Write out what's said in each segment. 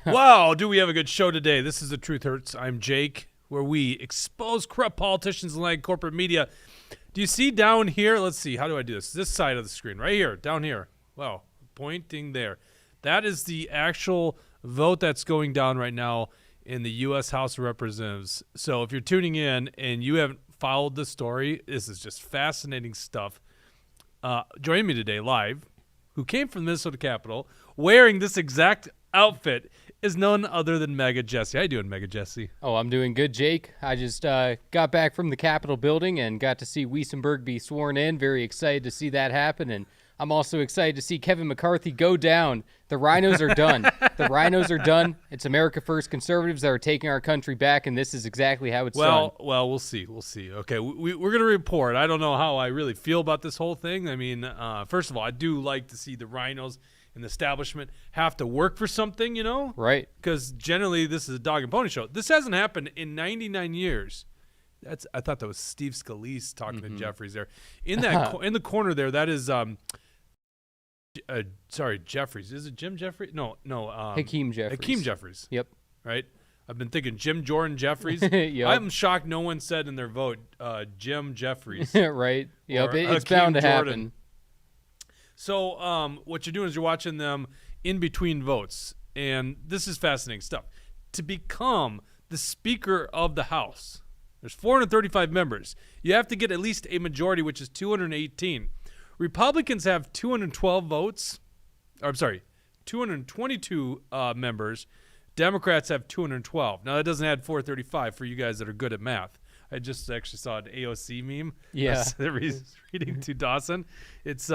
Wow, do we have a good show today? This is The Truth Hurts. I'm Jake, where we expose corrupt politicians and like corporate media. Do you see down here? Let's see. How do I do this? This side of the screen. Right here. Down here. Wow. Pointing there. That is the actual vote that's going down right now in the U.S. House of Representatives. So if you're tuning in and you haven't followed the story, this is just fascinating stuff. Joining me today live, who came from the Minnesota Capitol, wearing this exact outfit, is none other than Mega Jesse. How you doing, Mega Jesse? Oh, I'm doing good, Jake. I just got back from the Capitol building and got to see Weissenberg be sworn in. Very excited to see that happen, and I'm also excited to see Kevin McCarthy go down. The RINOs are done. The RINOs are done. It's America First conservatives that are taking our country back, and this is exactly how it's done. Well, we'll see. We'll see. Okay, we're going to report. I don't know how I really feel about this whole thing. I mean, first of all, I do like to see the RINOs and the establishment have to work for something, you know? Right. Because generally this is a dog and pony show. This hasn't happened in 99 years. I thought that was Steve Scalise talking to Jeffries there. In that in the corner there, that is sorry, Jeffries. Is it Jim Jeffries? No. Hakeem Jeffries. Hakeem Jeffries. Yep. Right? I've been thinking Jim Jordan Jeffries. Yep. I'm shocked no one said in their vote Jim Jeffries. Right. Yep. It's Hakeem bound to Jordan. happen. So what you're doing is you're watching them in between votes. And this is fascinating stuff. To become the Speaker of the House, there's 435 members. You have to get at least a majority, which is 218. Republicans have 212 votes. Or, I'm sorry, 222 members. Democrats have 212. Now, that doesn't add 435 for you guys that are good at math. I just actually saw an AOC meme. Yeah. Reading to Dawson. It's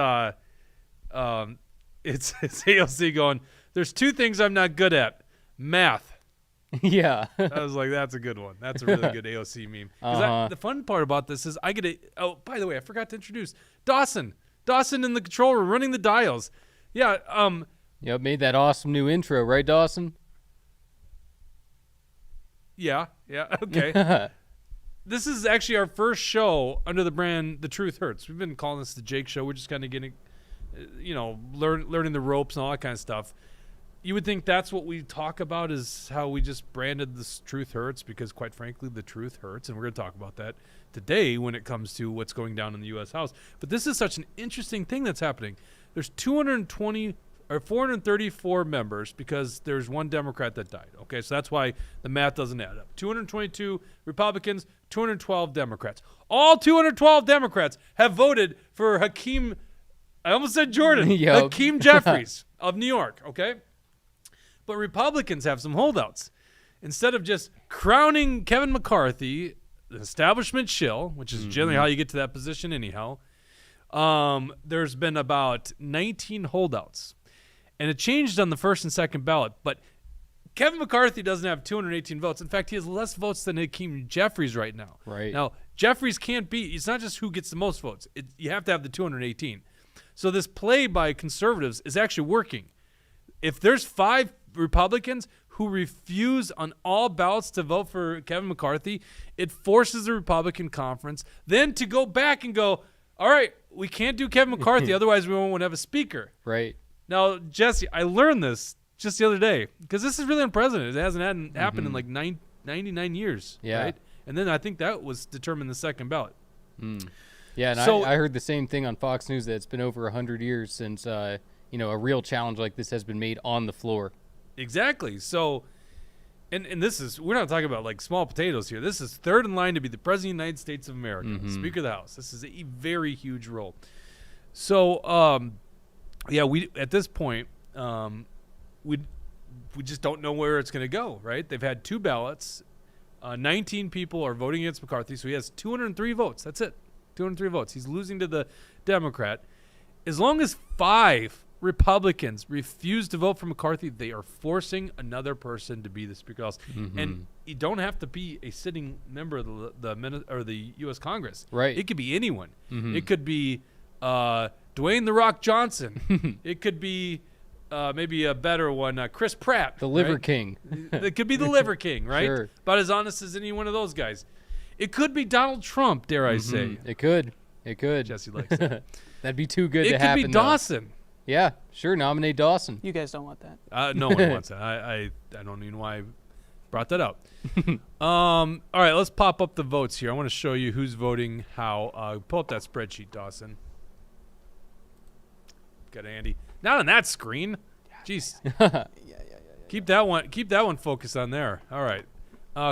AOC going, there's two things I'm not good at. Math. Yeah. I was like, that's a good one. That's a really good AOC meme. The fun part about this is I get a, oh, by the way, I forgot to introduce Dawson. Dawson in the control room running the dials. Yeah. Yep, made that awesome new intro, right, Dawson? Yeah. Okay. This is actually our first show under the brand The Truth Hurts. We've been calling this the Jake Show. We're just kind of getting, learning the ropes and all that kind of stuff. You would think that's what we talk about is how we just branded this Truth Hurts because, quite frankly, the truth hurts. And we're going to talk about that today when it comes to what's going down in the U.S. House. But this is such an interesting thing that's happening. There's 434 members because there's one Democrat that died. Okay, so that's why the math doesn't add up. 222 Republicans, 212 Democrats. All 212 Democrats have voted for Hakeem, I almost said Jordan, Hakeem Jeffries of New York, okay? But Republicans have some holdouts. Instead of just crowning Kevin McCarthy, the establishment shill, which is generally how you get to that position anyhow, there's been about 19 holdouts. And it changed on the first and second ballot. But Kevin McCarthy doesn't have 218 votes. In fact, he has less votes than Hakeem Jeffries right now. Right. Now, Jeffries can't beat. It's not just who gets the most votes. You have to have the 218. So this play by conservatives is actually working. If there's 5 Republicans who refuse on all ballots to vote for Kevin McCarthy, it forces the Republican conference then to go back and go, all right, we can't do Kevin McCarthy, otherwise we won't have a speaker. Right. Now, Jesse, I learned this just the other day because this is really unprecedented. It hasn't happened in like 99 years. Yeah. Right? And then I think that was determined the second ballot. Yeah, and So- I heard the same thing on Fox News that it's been over 100 years since a real challenge like this has been made on the floor. Exactly. So, and this is, we're not talking about like small potatoes here. This is third in line to be the President of the United States of America, Speaker of the House. This is a very huge role. So, we at this point, we just don't know where it's going to go, right? They've had 2 ballots. 19 people are voting against McCarthy, so he has 203 votes. That's it. 203 votes. He's losing to the Democrat. As long as 5 Republicans refuse to vote for McCarthy, they are forcing another person to be the Speaker of the House. And you don't have to be a sitting member of the U.S. Congress. Right. It could be anyone. It could be Dwayne "The Rock" Johnson. It could be maybe a better one, Chris Pratt. The Liver right? King. It could be the Liver King, right? Sure. About as honest as any one of those guys. It could be Donald Trump, dare I say. It could. Jesse likes that. That'd be too good It to could happen. be Dawson. Yeah, sure. Nominate Dawson. You guys don't want that. No one wants that. I don't even know why I brought that up. All right, let's pop up the votes here. I want to show you who's voting how. Pull up that spreadsheet, Dawson. Got Andy. Not on that screen. Jeez. Yeah. Keep that one focused on there. All right.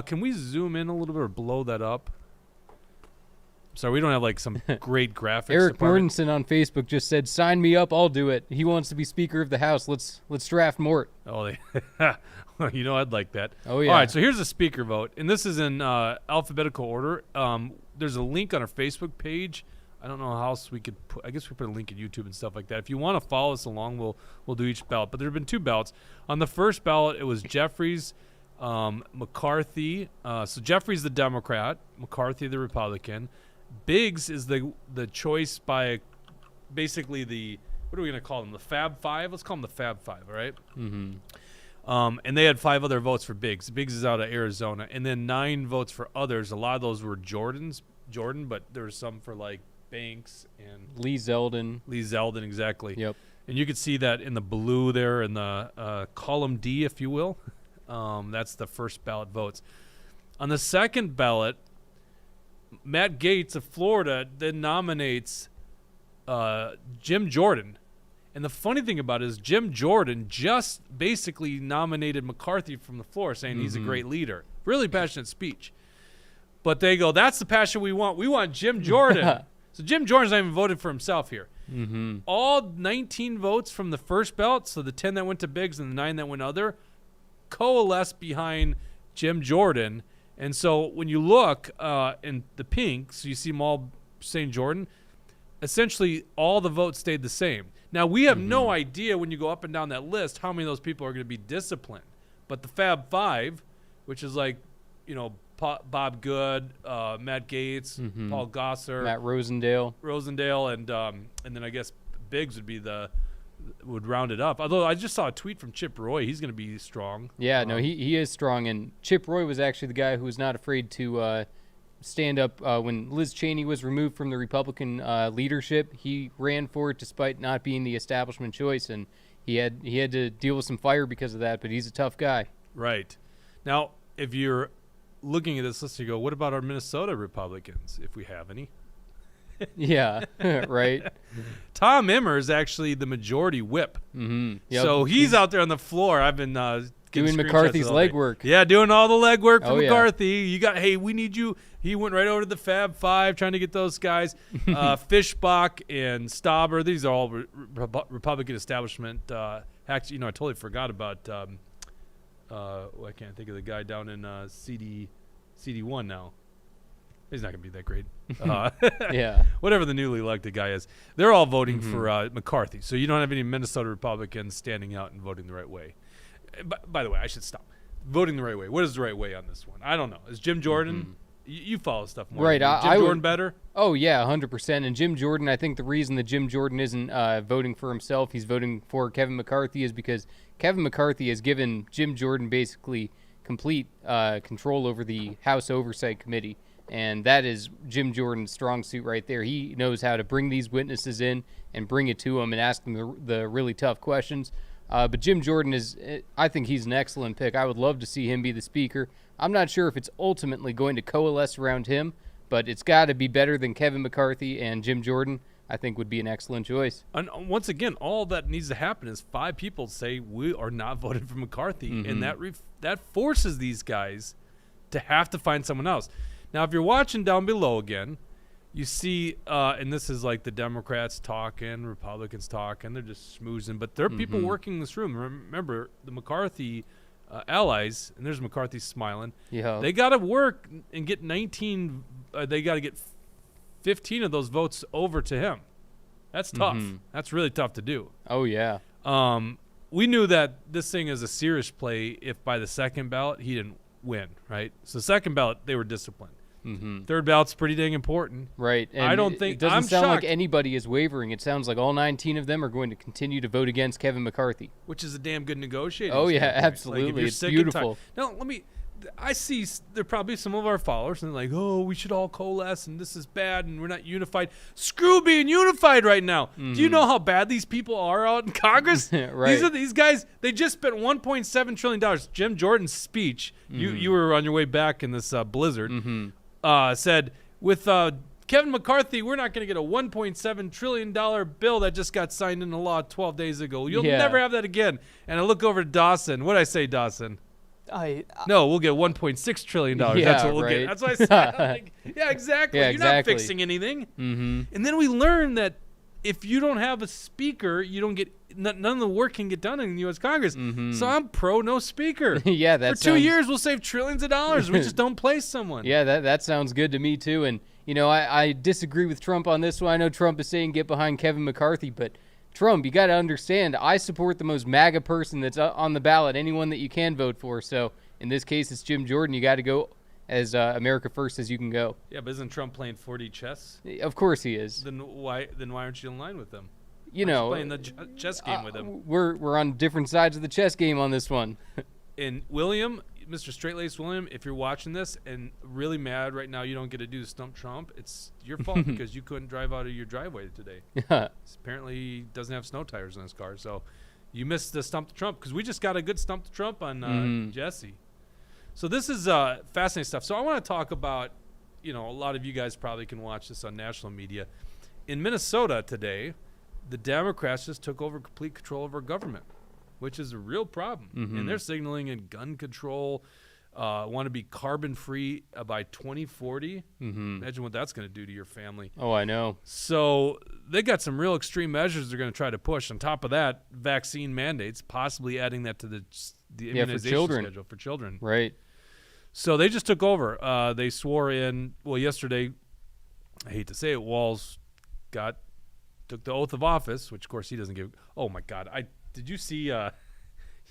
Can we zoom in a little bit or blow that up? Sorry, we don't have like some great graphics. Eric department. Mortensen on Facebook just said, "Sign me up, I'll do it." He wants to be Speaker of the House. Let's draft Mort. Oh, you know, I'd like that. Oh, yeah. All right, so here's a speaker vote, and this is in alphabetical order. There's a link on our Facebook page. I don't know how else we could put. I guess we put a link at YouTube and stuff like that. If you want to follow us along, we'll do each ballot. But there have been 2 ballots. On the first ballot, it was Jeffries, McCarthy. So Jeffries the Democrat, McCarthy the Republican. Biggs is the choice by basically the, what are we going to call them? The Fab Five? Let's call them the Fab Five, all right? Mm-hmm. And they had 5 other votes for Biggs. Biggs is out of Arizona. And then 9 votes for others. A lot of those were Jordan, but there were some for like Banks and Lee Zeldin. Exactly. Yep. And you could see that in the blue there in the column D, if you will. That's the first ballot votes. On the second ballot, Matt Gaetz of Florida then nominates Jim Jordan. And the funny thing about it is Jim Jordan just basically nominated McCarthy from the floor, saying he's a great leader. Really passionate speech. But they go, that's the passion we want. We want Jim Jordan. So Jim Jordan's not even voted for himself here. Mm-hmm. All 19 votes from the first ballot, so the 10 that went to Biggs and the 9 that went other, coalesced behind Jim Jordan. And so when you look in the pink, so you see them all saying Jordan, essentially all the votes stayed the same. Now, we have no idea when you go up and down that list how many of those people are going to be disciplined. But the Fab Five, which is like, you know, Bob Good, Matt Gaetz, Paul Gosser, Matt Rosendale, and then I guess Biggs would round it up. Although I just saw a tweet from Chip Roy, he's going to be strong. Yeah, no, he is strong, and Chip Roy was actually the guy who was not afraid to stand up when Liz Cheney was removed from the Republican leadership. He ran for it despite not being the establishment choice, and he had to deal with some fire because of that. But he's a tough guy. Right. Now, if you're looking at this list, you go, what about our Minnesota Republicans, if we have any? Yeah, right. Tom Emmer is actually the majority whip. Mm-hmm. Yep. So he's out there on the floor. I've been doing McCarthy's legwork. Yeah, doing all the legwork for Oh, yeah. McCarthy. Hey, we need you. He went right over to the Fab Five trying to get those guys. Fishbach and Stauber. These are all Republican establishment hacks. You know, I totally forgot about I can't think of the guy down in CD1 now. He's not going to be that great. Yeah. Whatever the newly elected guy is. They're all voting for McCarthy. So you don't have any Minnesota Republicans standing out and voting the right way. By the way, I should stop. Voting the right way. What is the right way on this one? I don't know. Is Jim Jordan? You follow stuff more. Right. Jim Jordan better? Oh, yeah, 100%. And Jim Jordan, I think the reason that Jim Jordan isn't voting for himself, he's voting for Kevin McCarthy, is because Kevin McCarthy has given Jim Jordan basically complete control over the House Oversight Committee. And that is Jim Jordan's strong suit right there. He knows how to bring these witnesses in and bring it to them and ask them the really tough questions. But Jim Jordan I think he's an excellent pick. I would love to see him be the speaker. I'm not sure if it's ultimately going to coalesce around him, but it's got to be better than Kevin McCarthy, and Jim Jordan, I think, would be an excellent choice. And once again, all that needs to happen is 5 people say we are not voting for McCarthy, and that forces these guys to have to find someone else. Now, if you're watching down below again, you see, and this is like the Democrats talking, Republicans talking, they're just schmoozing, but there are people working in this room. Remember, the McCarthy allies, and there's McCarthy smiling. Yeah. They got to work and get 19, they got to get 15 of those votes over to him. That's tough. That's really tough to do. Oh, yeah. We knew that this thing is a serious play if by the second ballot he didn't win, right? So second ballot, they were disciplined. Third ballot's pretty dang important. Right. And I don't think it doesn't I'm sound shocked. like anybody is wavering. It sounds like all 19 of them are going to continue to vote against Kevin McCarthy. Which is a damn good negotiating. Oh, yeah, standpoint. absolutely. Like if you're It's sick and tired- beautiful. Now, I see there are probably some of our followers and they're like, oh, we should all coalesce and this is bad and we're not unified. Screw being unified right now. Do you know how bad these people are out in Congress? Right. These guys, they just spent $1.7 trillion. Jim Jordan's speech, you were on your way back in this blizzard, said, with Kevin McCarthy, we're not going to get a $1.7 trillion bill that just got signed into law 12 days ago. You'll never have that again. And I look over to Dawson. What did I say, Dawson? No, we'll get $1.6 trillion. That's what we'll get. That's what I said. I'm like, yeah, exactly. Yeah, You're not fixing anything. And then we learn that if you don't have a speaker, you don't get none of the work can get done in the U.S. Congress. So I'm pro no speaker. Yeah, that for 2 years we'll save trillions of dollars. We just don't place someone. Yeah, that sounds good to me too. And you know, I disagree with Trump on this one. I know Trump is saying get behind Kevin McCarthy, but Trump, you got to understand, I support the most MAGA person that's on the ballot, anyone that you can vote for. So in this case, it's Jim Jordan. You got to go as America first as you can go. Yeah, but isn't Trump playing 4D chess? Of course he is. Then why aren't you in line with him? You know, playing the chess game with him. We're on different sides of the chess game on this one. And William, Mr. Straight-Laced William, if you're watching this and really mad right now you don't get to do Stump Trump, it's your fault because you couldn't drive out of your driveway today. Apparently he doesn't have snow tires in his car, so you missed the Stump the Trump because we just got a good Stump the Trump on Jesse. So this is fascinating stuff. So I want to talk about, a lot of you guys probably can watch this on national media. In Minnesota today, the Democrats just took over complete control of our government, which is a real problem. And they're signaling in gun control, want to be carbon-free by 2040. Imagine what that's going to do to your family. Oh, I know. So they got some real extreme measures they're going to try to push. On top of that, vaccine mandates, possibly adding that to the immunization schedule for children. Right. So they just took over. They swore in, yesterday, I hate to say it, Walz took the oath of office, which, of course, he doesn't give. Oh, my God. Did you see?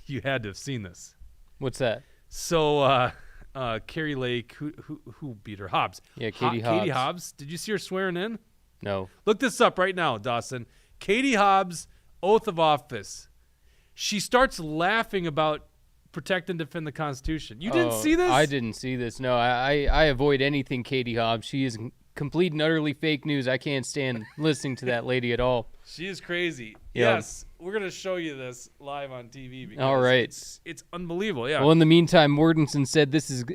You had to have seen this. What's that? So, Carrie Lake, who beat her? Hobbs. Yeah, Katie Hobbs. Katie Hobbs. Did you see her swearing in? No. Look this up right now, Dawson. Katie Hobbs' oath of office. She starts laughing about protect and defend the Constitution. You didn't see this? I didn't see this. No, I avoid anything Katie Hobbs. She is complete and utterly fake news. I can't stand listening to that lady at all. She is crazy. Yep. Yes, we're going to show you this live on TV because all right. It's unbelievable. Yeah. Well, in the meantime, Mortensen said this is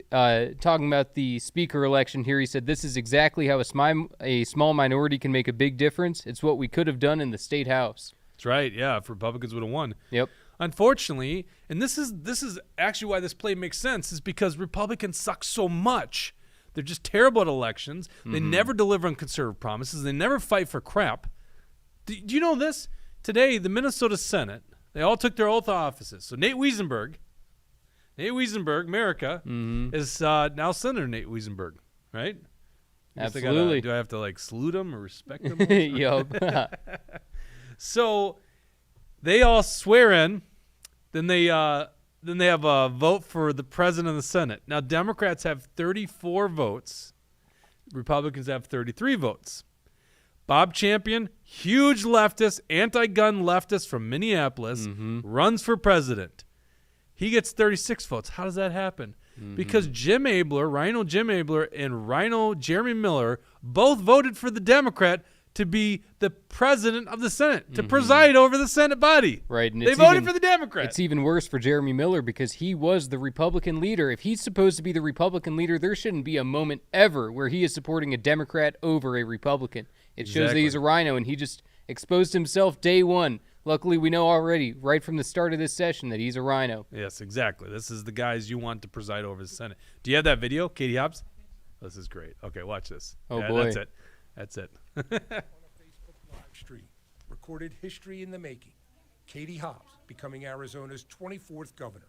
talking about the speaker election here. He said this is exactly how a small minority can make a big difference. It's what we could have done in the state house. That's right. Yeah, if Republicans would have won. Yep. Unfortunately, and this is actually why this play makes sense, is because Republicans suck so much. They're just terrible at elections. They never deliver on conservative promises. They never fight for crap. Do you know this? Today, the Minnesota Senate, they all took their oath of offices. So Nate Wiesenberg, America, is now Senator Nate Wiesenberg, right? Absolutely. Do I have to salute him or respect him? Yup. So they all swear in. Then they have a vote for the president of the Senate. Now, Democrats have 34 votes. Republicans have 33 votes. Bob Champion, huge leftist, anti-gun leftist from Minneapolis, runs for president. He gets 36 votes. How does that happen? Because Rhino Jim Abler, and Rhino Jeremy Miller both voted for the Democrat to be the president of the Senate, to preside over the Senate body. Right. And they voted for the Democrat. It's even worse for Jeremy Miller because he was the Republican leader. If he's supposed to be the Republican leader, there shouldn't be a moment ever where he is supporting a Democrat over a Republican. It shows that he's a rhino, and he just exposed himself day one. Luckily, we know already, right from the start of this session, that he's a rhino. Yes, exactly. This is the guys you want to preside over the Senate. Do you have that video, Katie Hobbs? This is great. Okay, watch this. Oh, boy. That's it. On a Facebook live stream, recorded history in the making. Katie Hobbs becoming Arizona's 24th governor.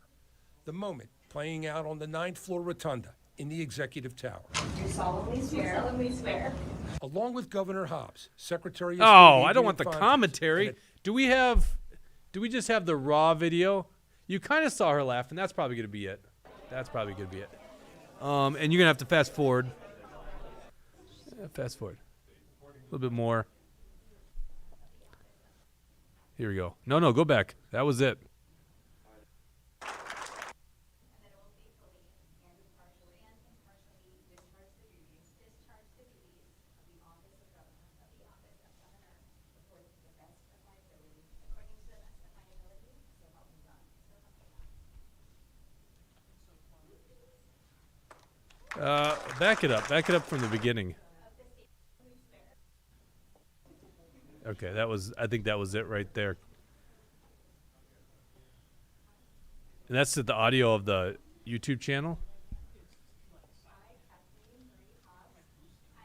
The moment playing out on the 9th floor rotunda in the executive tower. Do solemnly swear. Solemnly swear. Along with Governor Hobbs, Secretary of Oh, State I don't want the Adrian commentary. Fontes, Do we just have the raw video? You kind of saw her laughing. That's probably going to be it. And you're going to have to fast forward. Fast forward. A little bit more. Here we go. No, go back. That was it. Back it up. Back it up from the beginning. Okay, I think that was it right there. And that's the audio of the YouTube channel?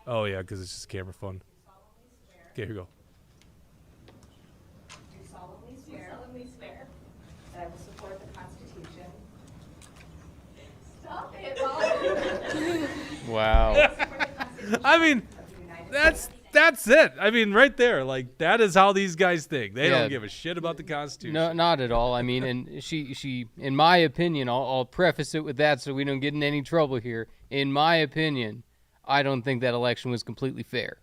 Oh, yeah, because it's just camera phone. Okay, here we go. Do solemnly swear that I will support the Constitution. Stop it, Mom. Wow. I mean, that's it. I mean, right there. Like, that is how these guys think. They Yeah. don't give a shit about the Constitution. No, not at all. I mean, and she, in my opinion, I'll preface it with that so we don't get in any trouble here. In my opinion, I don't think that election was completely fair.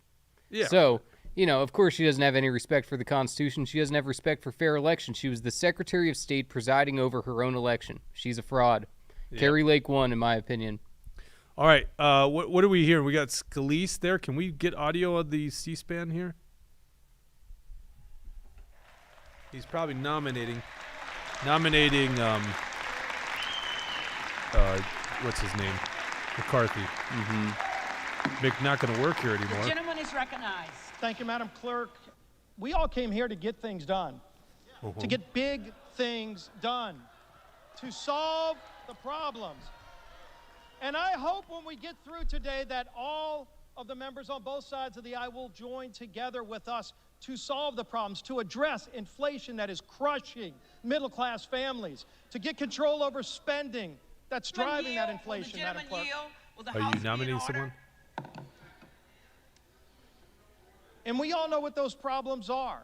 Yeah. So, of course, she doesn't have any respect for the Constitution. She doesn't have respect for fair elections. She was the Secretary of State presiding over her own election. She's a fraud. Yeah. Carrie Lake won, in my opinion. All right. What are we hearing? We got Scalise there. Can we get audio of the C-SPAN here? He's probably nominating, what's his name? McCarthy. Not going to work here anymore. The gentleman is recognized. Thank you, Madam Clerk. We all came here to get things done, to get big things done, to solve the problems. And I hope when we get through today that all of the members on both sides of the aisle will join together with us to solve the problems, to address inflation that is crushing middle-class families, to get control over spending that's driving that inflation, Madam Clerk. Are you nominating someone? And we all know what those problems are.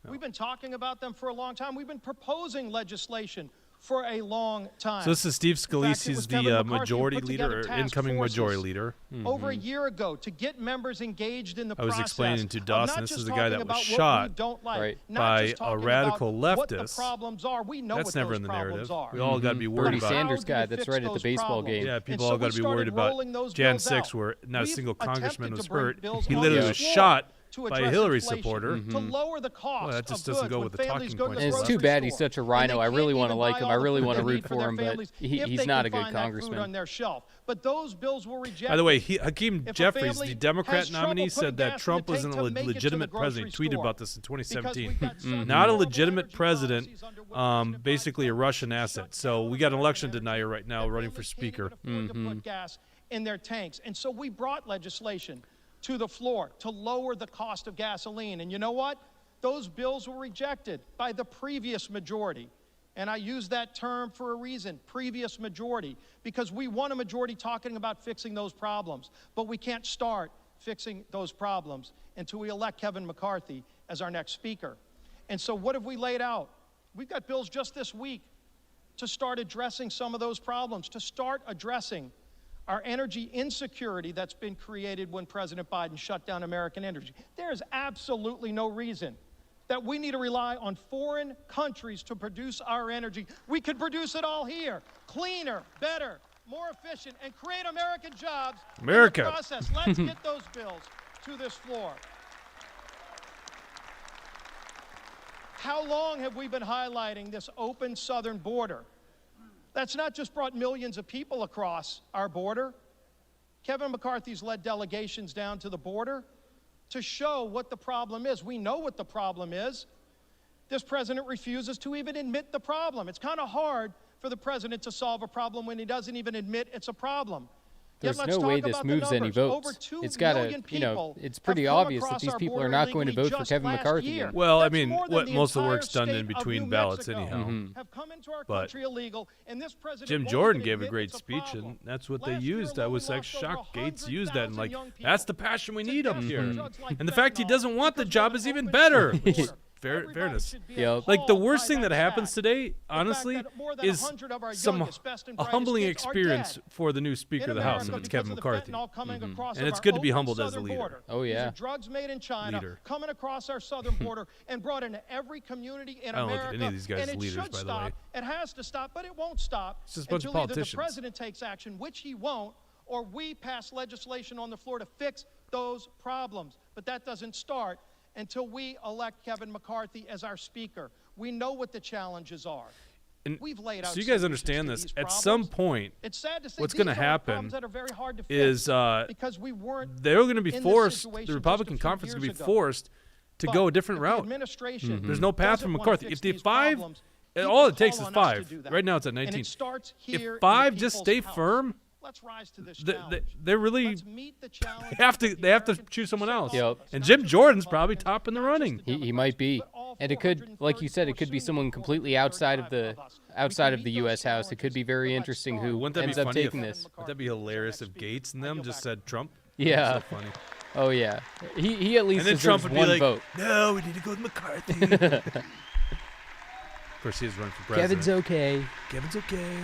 We've been talking about them for a long time. We've been proposing legislation for a long time. So this is Steve Scalise. it He's was Kevin the McCarthy who majority put leader, together or task incoming forces majority leader. over a year ago to get members engaged in the I was process. explaining to of Dawson, not this just is the guy talking that was about what we shot don't like, right, not by just a talking radical about what the leftist. problems are. We know That's what never those in the problems narrative. are. We all got to be worried Bernie about. Sanders How do guy we that's fix right at the those baseball problems? game. Yeah, And people so all got we to be worried started about rolling those Jan bills 6, out. where not a We've single attempted congressman to was bring hurt. bills He on literally the was floor shot to by a address Hillary inflation, supporter. to lower the cost Well, that just of doesn't goods go when with the families talking go to points. the And it's grocery too bad he's store, such a and rhino. they I really can't want to even like buy him. all I the really food want to they need root for for their him, but families if he's they not can a good find that food congressman. on their shelf. But those bills were rejected. By the way, Hakeem If a Jeffries, family the Democrat has trouble nominee, putting said that gas in Trump the wasn't a tank to make it to the legitimate president. He grocery tweeted store, about this in because 2017. we've got such Not a horrible legitimate energy president, policies under which President basically a Biden Russian shut asset. down So we got an election denier right now that running for families can't speaker. even afford to put gas in their tanks. And so we brought legislation to the floor to lower the cost of gasoline. And you know what? Those bills were rejected by the previous majority. And I use that term for a reason, previous majority, because we want a majority talking about fixing those problems. But we can't start fixing those problems until we elect Kevin McCarthy as our next speaker. And so what have we laid out? We've got bills just this week to start addressing some of those problems, to start addressing our energy insecurity that's been created when President Biden shut down American energy. There is absolutely no reason that we need to rely on foreign countries to produce our energy. We could produce it all here, cleaner, better, more efficient, and create American jobs America. in the process. Let's get those bills to this floor. How long have we been highlighting this open southern border? That's not just brought millions of people across our border. Kevin McCarthy's led delegations down to the border to show what the problem is. We know what the problem is. This president refuses to even admit the problem. It's kind of hard for the president to solve a problem when he doesn't even admit it's a problem. There's Yet let's no way talk this about the moves any numbers. votes. Over 2 It's got to, million people it's have pretty come obvious that across these our people border are not going to illegally vote for just Kevin last McCarthy year. again. Well, I That's mean, more than what the most of the entire work's done in state of between New ballots Mexico anyhow. have come into our But country illegal, and this president Jim won't Jordan even gave a admit great it's a speech, problem. and that's what they Last year used. I alone, was we actually lost over shocked Gates used that, and 100,000 like, young people that's the passion we to need up death here. from drugs like And the fact he fentanyl, doesn't want the because job we're is an even open better. southern border. Everybody Fairness. should be Yep. Like, the appalled worst by thing that that happens fact. today, The honestly, fact that more than is 100 of our some youngest, best and a humbling brightest kids are experience dead for the new Speaker in of the House, and America it's because Kevin of the McCarthy. fentanyl coming across And of it's our good to be open humbled as a southern leader. border. Oh, These yeah. are drugs made in China Leader. coming across our southern border and brought into every community in I don't look America. at any of these guys and as it leaders, should by the stop. way. It has to stop, but it won't stop It's just a bunch of until either the politicians. president takes action, which he won't, or we pass legislation on the floor to fix those problems. But that doesn't start until we elect Kevin McCarthy as our speaker. We know what the challenges are. And We've laid out so you guys solutions understand to this. these At problems. some point, It's sad to say what's these going to are happen problems that are very hard to fix is because we weren't they're going to be in this forced, situation the just Republican a few conference is going to years be ago. forced to But go a different if the route. administration There's no path doesn't for wanna McCarthy. fix If the these 5, problems, all it people takes call is on us to 5. do that. Right now it's at And 19. it starts If here in 5 the just people's stay house. firm, Let's rise to this they challenge. really Let's meet the challenge they have to that the they have to American choose someone people else. set Yep. up. And Not Jim just the Jordan's probably Republicans, top in the not just running. the He Democrats, might be, but all and it could, like you said, it could be 434 someone completely outside of the outside of the U.S. House. It could be very interesting who Wouldn't that ends be up funny taking if, this. Wouldn't that be hilarious if Gates and them just said Trump? Yeah. That'd be so funny. Oh yeah, he at least And then Trump deserves would be one like, vote. "No, we need to go with McCarthy." Of course, he is running for president. Kevin's okay. Kevin's okay.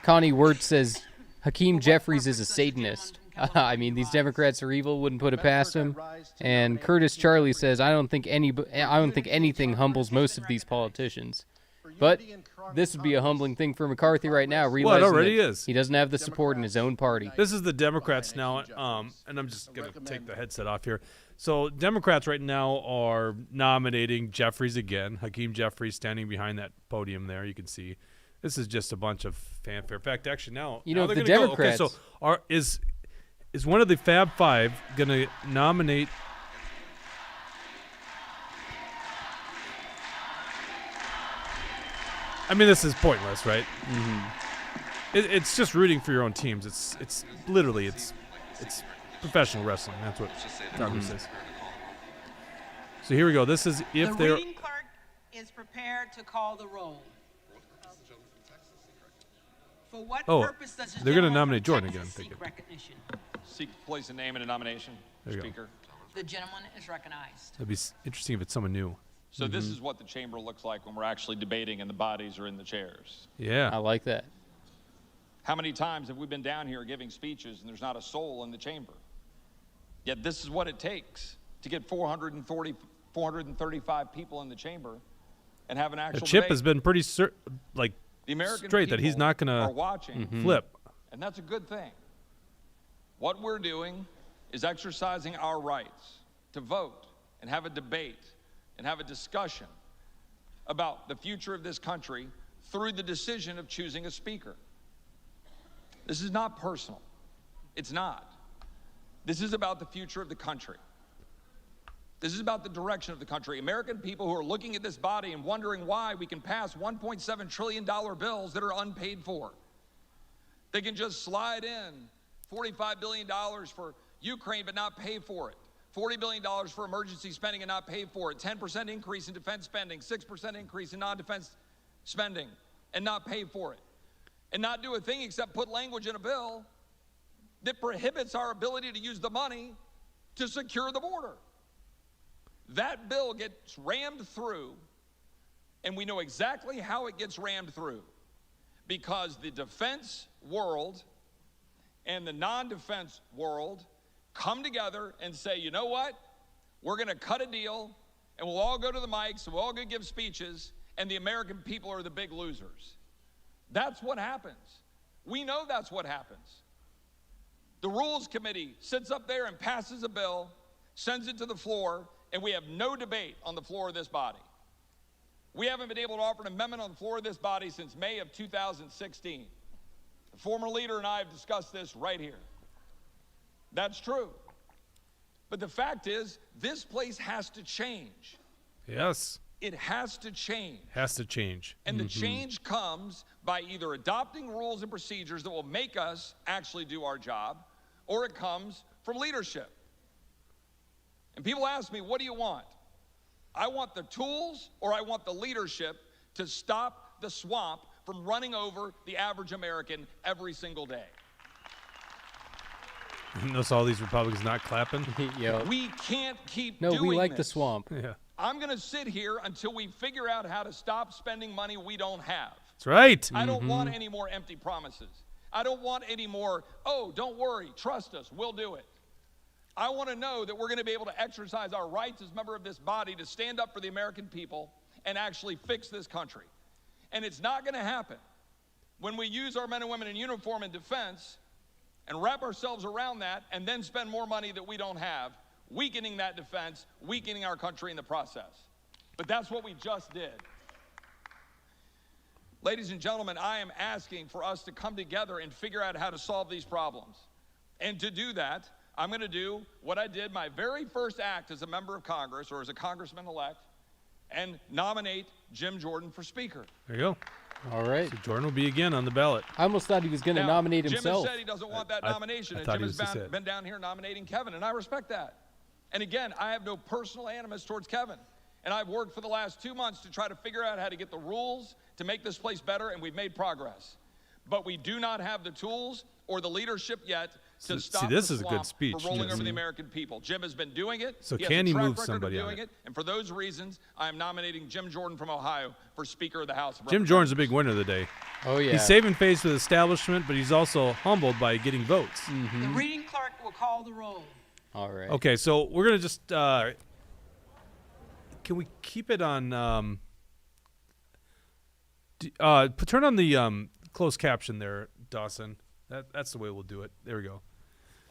Connie Wirtz says Hakeem Jeffries is a Satanist. I mean, these Democrats are evil. Wouldn't put it past him. And Curtis Charlie says, I don't think anything humbles most of these politicians. But this would be a humbling thing for McCarthy right now, realizing already that is. he doesn't have the support in his own party. This is the Democrats now, and I'm just going to take the headset off here. So Democrats right now are nominating Jeffries again. Hakeem Jeffries standing behind that podium there. You can see this is just a bunch of fanfare. In fact, actually now, You know, now they're the gonna Democrats- Go. Okay, so is one of the Fab Five going to nominate? I mean, this is pointless, right? It's just rooting for your own teams. It's literally it's professional wrestling. That's what Congress says. So here we go. This is if The they're reading clerk is prepared to call the roll. For what Oh, purpose does the they're gonna gentleman nominate from Jordan Texas again, seek thinking. recognition? Seek place a name in a nomination, There you go. Speaker. The gentleman is recognized. it'd be interesting if it's someone new. So this is what the chamber looks like when we're actually debating and the bodies are in the chairs. I Yeah. like that. How many times have we been down here giving speeches and there's not a soul in the chamber? Yet this is what it takes to get 435 people in the chamber and have an The actual Chip debate. has been pretty The American straight that he's people not gonna are watching, flip. and that's a good thing. What we're doing is exercising our rights to vote and have a debate and have a discussion about the future of this country through the decision of choosing a speaker. This is not personal. It's not. This is about the future of the country. This is about the direction of the country. American people who are looking at this body and wondering why we can pass $1.7 trillion bills that are unpaid for. They can just slide in $45 billion for Ukraine but not pay for it. $40 billion for emergency spending and not pay for it. 10% increase in defense spending, 6% increase in non-defense spending and not pay for it. And not do a thing except put language in a bill that prohibits our ability to use the money to secure the border. That bill gets rammed through, and we know exactly how it gets rammed through, because the defense world and the non-defense world come together and say, you know what? We're going to cut a deal, and we'll all go to the mics, and we'll all go give speeches, and the American people are the big losers. That's what happens. We know that's what happens. The Rules Committee sits up there and passes a bill, sends it to the floor, and we have no debate on the floor of this body. We haven't been able to offer an amendment on the floor of this body since May of 2016. The former leader and I have discussed this right here. That's true. But the fact is, this place has to change. Yes. It has to change. Has to change. And the change comes by either adopting rules and procedures that will make us actually do our job, or it comes from leadership. And people ask me, what do you want? I want the tools, or I want the leadership to stop the swamp from running over the average American every single day. You notice all these Republicans not clapping? Yo. We can't keep No, doing we like the this. swamp. Yeah. I'm going to sit here until we figure out how to stop spending money we don't have. That's right. I don't want any more empty promises. I don't want any more, oh, don't worry, trust us, we'll do it. I want to know that we're going to be able to exercise our rights as a member of this body to stand up for the American people and actually fix this country. And it's not going to happen when we use our men and women in uniform in defense and wrap ourselves around that and then spend more money that we don't have, weakening that defense, weakening our country in the process. But that's what we just did. Ladies and gentlemen, I am asking for us to come together and figure out how to solve these problems. And to do that, I'm going to do what I did my very first act as a member of Congress, or as a congressman-elect, and nominate Jim Jordan for Speaker. There you go. All right. So Jordan will be again on the ballot. I almost thought he was going to nominate Jim himself. has said he doesn't want that nomination, and thought Jim he has was just been down here nominating Kevin, and I respect that. And again, I have no personal animus towards Kevin. And I've worked for the last 2 months to try to figure out how to get the rules to make this place better, and we've made progress. But we do not have the tools or the leadership yet to stop this the is a good swamp speech, for rolling Jesse. over the American people. Jim has been doing it. So He has can a he track move record of somebody on doing it? And for those reasons, I am nominating Jim Jordan from Ohio for Speaker of the House of Jim Representatives. Jordan's a big winner of the day. Oh, yeah. He's saving face with establishment, but he's also humbled by getting votes. The reading clerk will call the roll. All right. Okay, so we're going to just can we keep it on turn on the closed caption there, Dawson. That's the way we'll do it. There we go.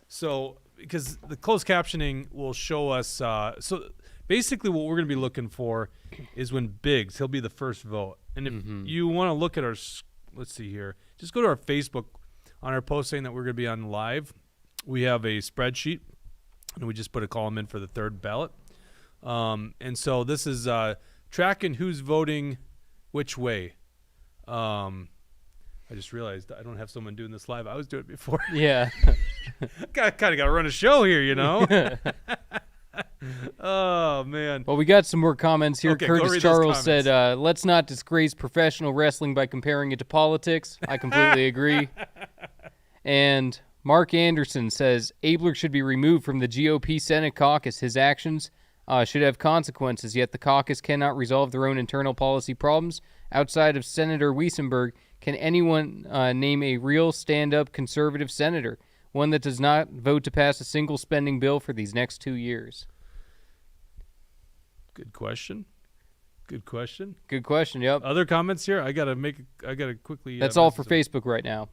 So because the closed captioning will show us so basically what we're going to be looking for is when Biggs, he'll be the first vote. And if you want to look at our, let's see here, just go to our Facebook on our post saying that we're going to be on live. We have a spreadsheet, and we just put a column in for the third ballot. And so this is tracking who's voting which way. I just realized I don't have someone doing this live. I was doing it before. Yeah. Kind of got to run a show here, you know? Oh, man. Well, we got some more comments here. Okay, go read Curtis those Charles comments. said, let's not disgrace professional wrestling by comparing it to politics. I completely agree. And Mark Anderson says, Abler should be removed from the GOP Senate caucus. His actions should have consequences, yet the caucus cannot resolve their own internal policy problems. Outside of Senator Wiesenberg, can anyone name a real stand-up conservative senator, one that does not vote to pass a single spending bill for these next 2 years? Good question. Good question. Good question, yep. Other comments here? I got to quickly. That's all for Facebook right now.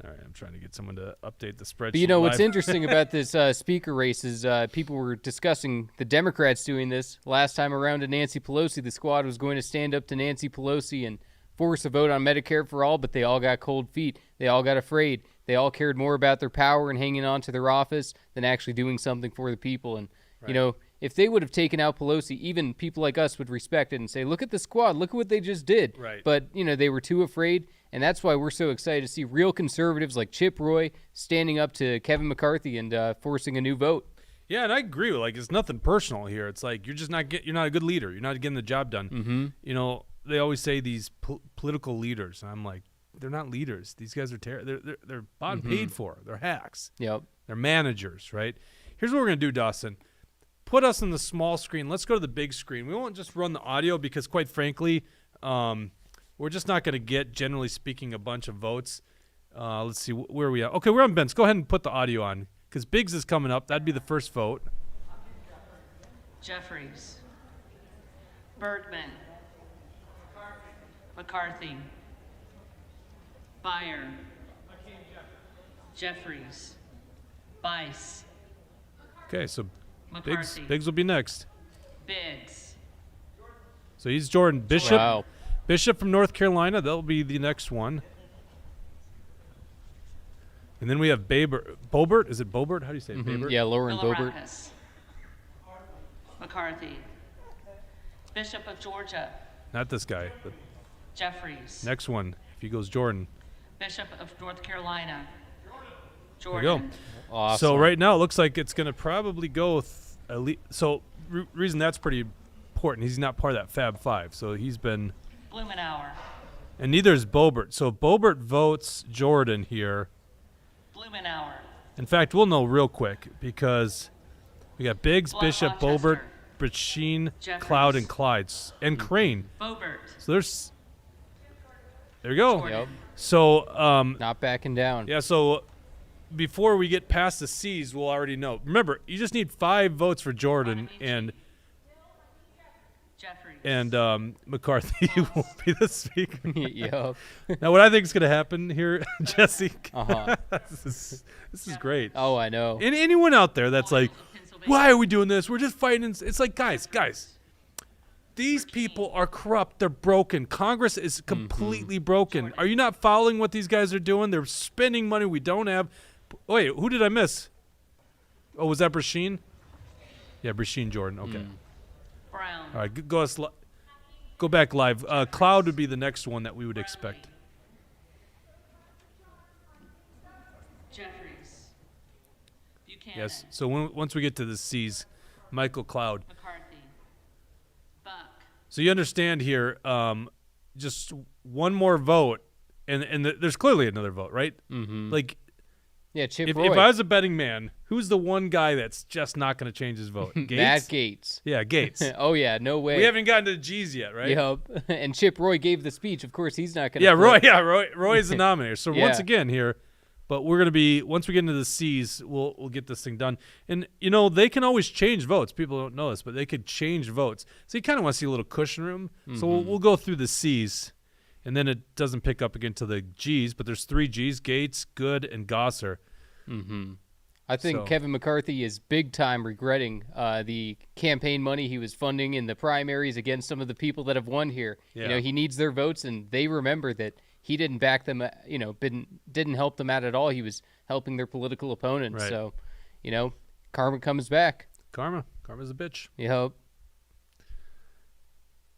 All right, I'm trying to get someone to update the spreadsheet. But you know what's live. interesting about this speaker race is people were discussing the Democrats doing this last time around to Nancy Pelosi. The squad was going to stand up to Nancy Pelosi and force a vote on Medicare for all, but they all got cold feet. They all got afraid. They all cared more about their power and hanging on to their office than actually doing something for the people. And, you know, if they would have taken out Pelosi, even people like us would respect it and say, look at the squad. Look at what they just did. Right. But, you know, they were too afraid. And that's why we're so excited to see real conservatives like Chip Roy standing up to Kevin McCarthy and forcing a new vote. Yeah, and I agree with it's nothing personal here. It's like you're just you're not a good leader. You're not getting the job done. Mm-hmm. You know, they always say these political leaders, and I'm like, they're not leaders. These guys are they're bought and paid for. They're hacks. Yep. They're managers, right? Here's what we're gonna do, Dawson. Put us on the small screen. Let's go to the big screen. We won't just run the audio because, quite frankly, we're just not going to get, generally speaking, a bunch of votes. Let's see, where are we at? Okay, we're on Ben's. Go ahead and put the audio on because Biggs is coming up. That'd be the first vote. Jeffries. Bergman. McCarthy. Byer. Jeffries. Bice. Okay, so McCarthy. Biggs will be next. Biggs. So he's Jordan. Bishop. Wow. Bishop from North Carolina. That'll be the next one. And then we have Boebert. Is it Boebert? How do you say it? Boebert? Yeah, Lauren Boebert. Bilirakis. McCarthy. Bishop of Georgia. Not this guy. But Jeffries. next one, if he goes Jordan. Bishop of North Carolina. There you Jordan. go. Awesome. So right now it looks like it's going to probably go so reason that's pretty important. He's not part of that Fab Five, so he's been. Blumenauer. And neither is Boebert. So if Boebert votes Jordan here. Blumenauer. In fact, we'll know real quick because we got Biggs, Blunt Bishop, Rochester. Boebert, Brachine, Jeffries. Cloud, and Clyde, and Crane. Bobert. So there you go. Yep. So Not backing down. yeah. So before we get past the C's, we'll already know. Remember, you just need 5 votes for Jordan, and Jeffries. McCarthy will be the speaker. Yep. Now, what I think is going to happen here, Jesse, Uh-huh. this is great. Oh, I know. And anyone out there that's like, why are we doing this? We're just fighting. It's like, guys, These people are corrupt. They're broken. Congress is completely broken. Are you not following what these guys are doing? They're spending money we don't have. Wait, who did I miss? Oh, was that Brasheen? Yeah, Brasheen Jordan. Okay. Brown. All right, go back live. Cloud would be the next one that we would expect. Jeffries. Buchanan. Yes. So once we get to the C's, Michael Cloud. McCarthy. Buck. So you understand here, just one more vote, and there's clearly another vote, right? Mm-hmm. Like, Yeah, Chip if Roy. I was a betting man, who's the one guy that's just not going to change his vote? Gates? Matt Gates. Yeah, Gates. Oh, yeah, no way. We haven't gotten to the G's yet, right? Yep. And Chip Roy gave the speech. Of course, he's not going to. Yeah, Roy's the nominator. So once Yeah. again here, but we're going to be, once we get into the C's, we'll get this thing done. And, you know, they can always change votes. People don't know this, but they could change votes. So you kind of want to see a little cushion room. So we'll go through the C's, and then it doesn't pick up again to the G's, but there's 3 G's, Gates, Good, and Gosser. I think So- Kevin McCarthy is big time regretting the campaign money he was funding in the primaries against some of the people that have won here. Yeah. You know, he needs their votes, and they remember that he didn't back them. You know, didn't help them out at all. He was helping their political opponents. Right. So, you know, karma comes back. Karma's a bitch. You hope.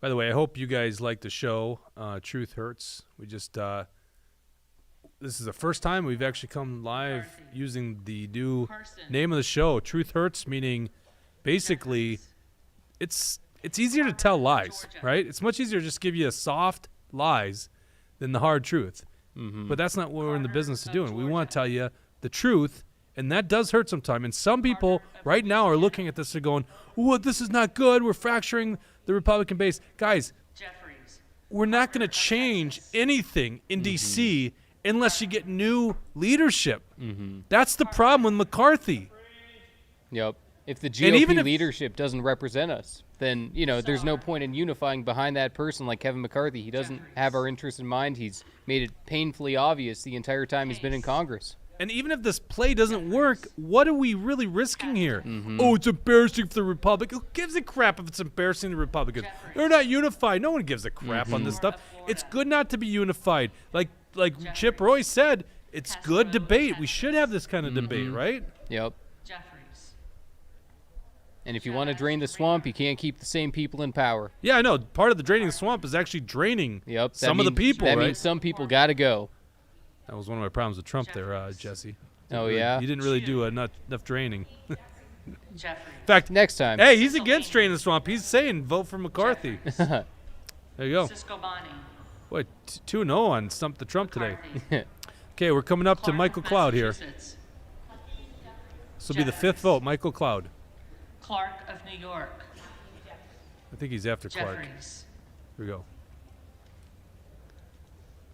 By the way, I hope you guys like the show. Truth Hurts. We just this is the first time we've actually come live using the new name of the show, Truth Hurts, meaning basically it's easier to tell lies, right? It's much easier to just give you a soft lies than the hard truth. But that's not what we're in the business of doing. We want to tell you the truth, and that does hurt sometimes. And some people right now are looking at this and going, "Oh, this is not good. We're fracturing the Republican base." Guys, Jeffries. we're not going to change anything in D.C. unless you get new leadership. That's the problem with McCarthy. Yep. If the And even GOP if- leadership doesn't represent us, then, you know, there's no point in unifying behind that person like Kevin McCarthy. He doesn't have our interests in mind. He's made it painfully obvious the entire time he's been in Congress. And even if this play doesn't work, what are we really risking here? Oh, it's embarrassing for the Republic. Who gives a crap if it's embarrassing to the Republicans? They're not unified. No one gives a crap on this stuff. It's good not to be unified. Like Chip Roy said, it's good debate. We should have this kind of debate, right? Yep. Jeffries. And if you want to drain the swamp, you can't keep the same people in power. Yeah, I know. Part of the draining the swamp is actually draining Yep. some of the people, That right? means some people got to go. That was one of my problems with Trump there, Jesse. Oh, yeah? You didn't really do enough draining. Jeffries. In fact, Next time. hey, he's against draining the swamp. He's saying vote for McCarthy. There you go. Cisco Bonney. What, 2-0 on Stump the Trump today. McCarthy. Okay, we're coming up to Clark, Michael Cloud here. Massachusetts. This will be the 5th vote, Michael Cloud. Clark of New York. I think he's after Clark. Jeffries. Here we go.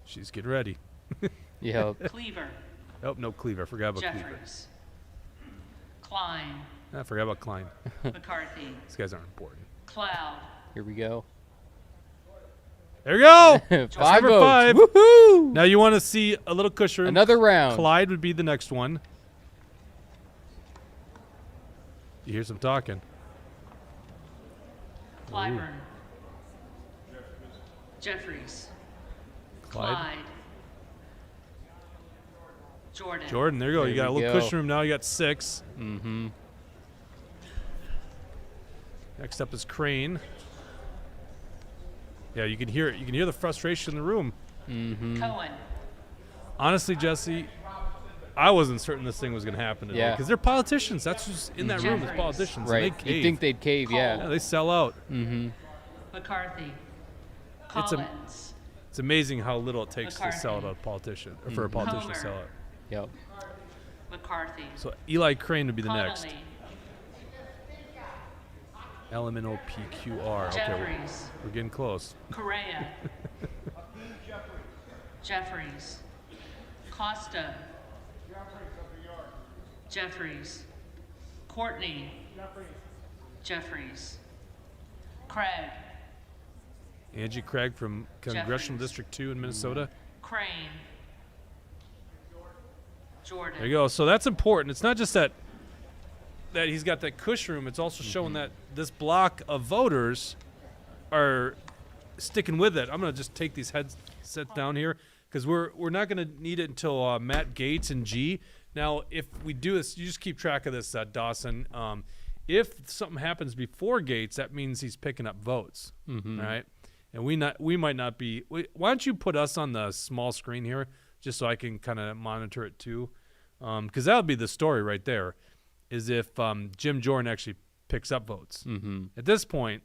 She's getting ready. Yep. Cleaver. Oh, no, Cleaver. I forgot about Cleaver. Jeffries. Klein. I forgot about Klein. McCarthy. These guys aren't important. Cloud. Here we go. There we go. 5 Number votes. 5. Woohoo! Now you want to see a little cushion. Another round. Clyde would be the next one. You hear some talking. Clyburn. Jeffries. Clyde. Jordan. Jordan, there you go. There You got a we little go. cushion room now. You got 6. Mm-hmm. Next up is Crane. Yeah, you can hear it. You can hear the frustration in the room. Cohen. Honestly, Jesse, I wasn't certain this thing was going to happen today Yeah. because they're politicians. That's who's in that room is Jeffries. politicians. Right. And they cave. You'd think they'd cave, yeah, yeah. they sell out. McCarthy. It's a- Collins. It's amazing how little it takes to sell out McCarthy. a politician, or for a politician to sell out. Yep. McCarthy. So Eli Crane would be the next. Connolly. LMNOPQR. Okay, Jeffries. we're getting close. Correa. Jeffries. Costa. Jeffries. Courtney. Jeffries. Craig. Angie Craig from Congressional Jeffries. District 2 in Minnesota. Crane. Jordan. There you go. So that's important. It's not just that he's got that cush room. It's also showing that this block of voters are sticking with it, I'm gonna just take these headsets down here because we're not gonna need it until Matt Gaetz and G. Now, if we do this, you just keep track of this, Dawson. If something happens before Gaetz, that means he's picking up votes, right? And we might not be. Why don't you put us on the small screen here, just so I can kind of monitor it too, because that'll be the story right there, is if Jim Jordan actually picks up votes. At this point,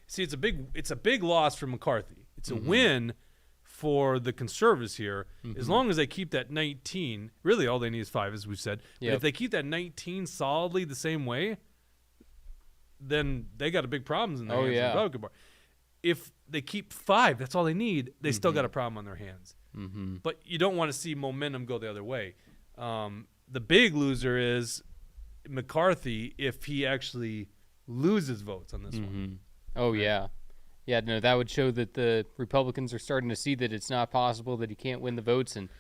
see, it's a big loss for McCarthy. It's a win for the conservatives here, as long as they keep that 19. Really, all they need is 5, as we've said. But if they keep that 19 solidly the same way, then they got a big problems in their hands. Yeah. Republican Party. If they keep 5, that's all they need. They still got a problem on their hands. But you don't want to see momentum go the other way. The big loser is McCarthy if he actually loses votes on this one. Oh, yeah. Yeah, no, that would show that the Republicans are starting to see that it's not possible, that he can't win the votes. And,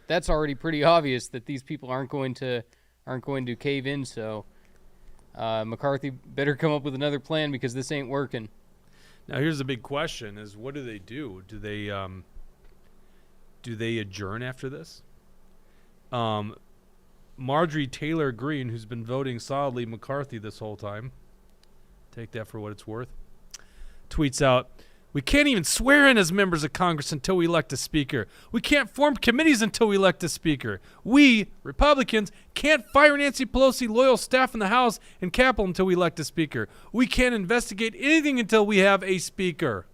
that's already pretty obvious that these people aren't going to cave in. So McCarthy better come up with another plan because this ain't working. Now, here's the big question: is what do they do? Do they adjourn after this? Marjorie Taylor Greene, who's been voting solidly McCarthy this whole time, take that for what it's worth, tweets out, "We can't even swear in as members of Congress until we elect a speaker. We can't form committees until we elect a speaker. We, Republicans, can't fire Nancy Pelosi loyal staff in the House and Capitol until we elect a speaker. We can't investigate anything until we have a speaker."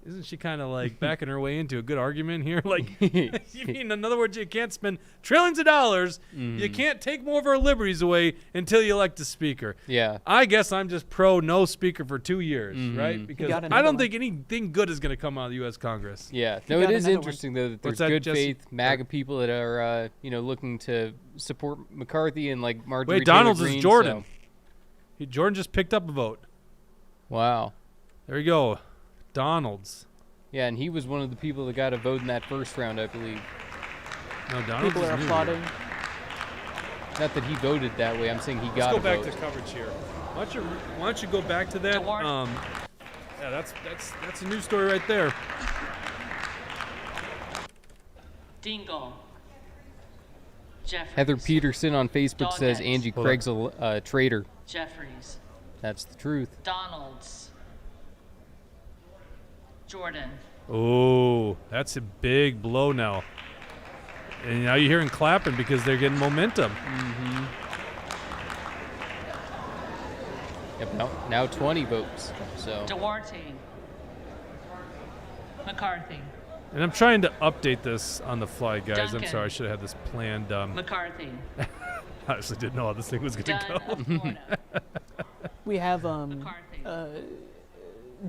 Isn't she kind of like backing her way into a good argument here? Like, you mean, in other words, you can't spend trillions of dollars. You can't take more of our liberties away until you elect a speaker. Yeah. I guess I'm just pro no speaker for 2 years, right? Because I don't think anything good is going to come out of the U.S. Congress. Yeah. No, it is interesting, though, that there's that, good Jesse? faith MAGA people that are, looking to support McCarthy and, like, Marjorie Wait, Donalds Taylor Greene, is Jordan. Jordan just picked up a vote. Wow. There you go. Donalds. Yeah, and he was one of the people that got a vote in that first round, I believe. No, Donalds People is are new. applauding. Not that he voted that way. I'm saying he got Let's go a back vote. to coverage here. Why don't you go back to that? DeWart. Yeah, that's a news story right there. Dingle. Jeffries. Heather Peterson on Facebook says Dogheads. Angie Craig's a traitor. Jeffries. That's the truth. Donalds. Jordan. Oh, that's a big blow now. And now you're hearing clapping because they're getting momentum. Yep, now 20 votes. So Duarte. McCarthy. And I'm trying to update this on the fly, guys. I'm Duncan. sorry, I should have had this planned. McCarthy. I honestly didn't know how this thing was going Dunn to go. of Florida. We have McCarthy.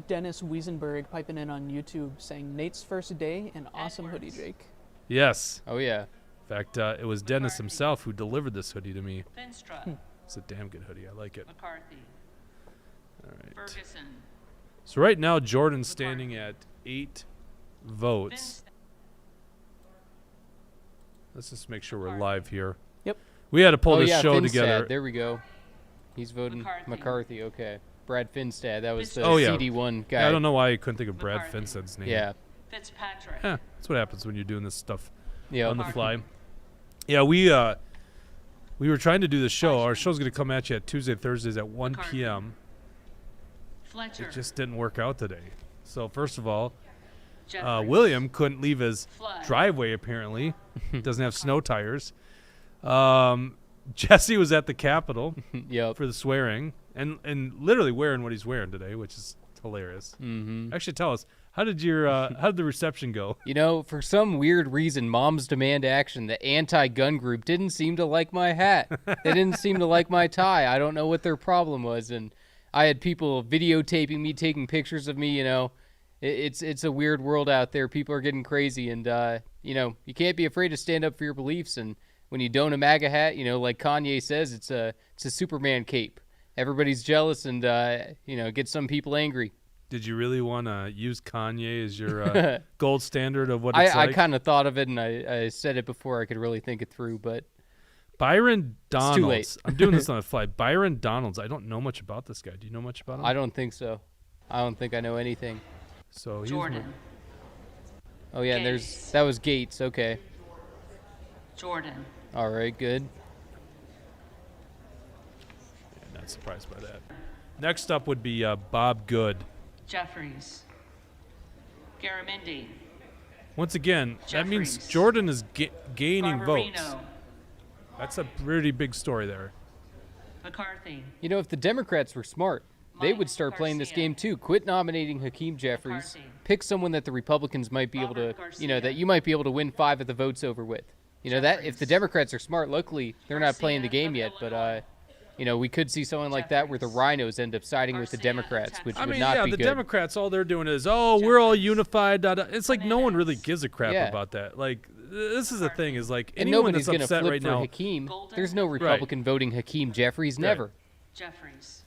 Dennis Wiesenberg piping in on YouTube saying Nate's first day and awesome hoodie, Edwards. Jake. Yes. oh yeah. In fact, it was Dennis himself who delivered this hoodie to me. Finstra. It's a damn good hoodie. I like it. McCarthy. All right. Ferguson. So right now, Jordan's standing at 8 votes. Finsta- Let's just make sure we're live here. Yep. We had to pull Oh this yeah, show Finstad. together. There we go. He's voting McCarthy. McCarthy. Okay. Brad Finstad. That was the Oh, yeah. CD1 guy. Yeah, I don't know why I couldn't think of Brad McCarthy. Finstad's name. Yeah. Fitzpatrick. That's what happens when you're doing this stuff Yeah. on the fly. Yeah, we were trying to do the show. Our show's going to come at you at Tuesday, Thursdays at 1 McCarthy. p.m. Fletcher. It just didn't work out today. So first of all, Jeffries. William couldn't leave his Flood. driveway, apparently. Doesn't have snow tires. Jesse was at the Capitol Yep. for the swearing and literally wearing what he's wearing today, which is hilarious. Actually, tell us, how did the reception go? For some weird reason, Moms Demand Action, the anti-gun group, didn't seem to like my hat. They didn't seem to like my tie. I don't know what their problem was. And I had people videotaping me, taking pictures of me. It's a weird world out there. People are getting crazy. And, you can't be afraid to stand up for your beliefs. And when you don a MAGA hat, like Kanye says, it's a Superman cape. Everybody's jealous and, get some people angry. Did you really want to use Kanye as your gold standard of what it's I like? kind of thought of it, and I said it before I could really think it through, but Byron too Donalds. late. I'm doing this on the fly. Byron Donalds. I don't know much about this guy. Do you know much about him? I don't think so. I don't think I know anything. So he's Jordan. Oh yeah, and Gates. that was Gates. Okay. Jordan. All right, good. not surprised by that. Next up would be Bob Good. Jeffries. Garamendi. Once again, that means Jeffries. Jordan is gaining votes. Barbarino. That's a pretty big story there. McCarthy. You know, if the Democrats were smart, they Mike would start playing this Garcia. game too. Quit nominating Hakeem Jeffries. McCarthy. Pick someone that the Republicans might be able to, Robert you know, that Garcia. you might be able to win 5 of the votes over with. You know, that if the Jeffries. Democrats are smart, luckily they're not playing the Garcia game of yet, but Illinois. you know, we could see someone like that where the Jeffries. RINOs end up siding with the Garcia of Democrats, which Texas. I would mean, not yeah, be the good. Democrats, all they're doing is, oh, we're all Jeffries. unified. Da, da. It's like no one really Jimenez. gives a crap Yeah. about that. Like, this is the thing, is like And anyone nobody's that's going to upset flip right for now. Hakeem. Golden. There's no Republican voting Hakeem Jeffries. Never. Jeffries.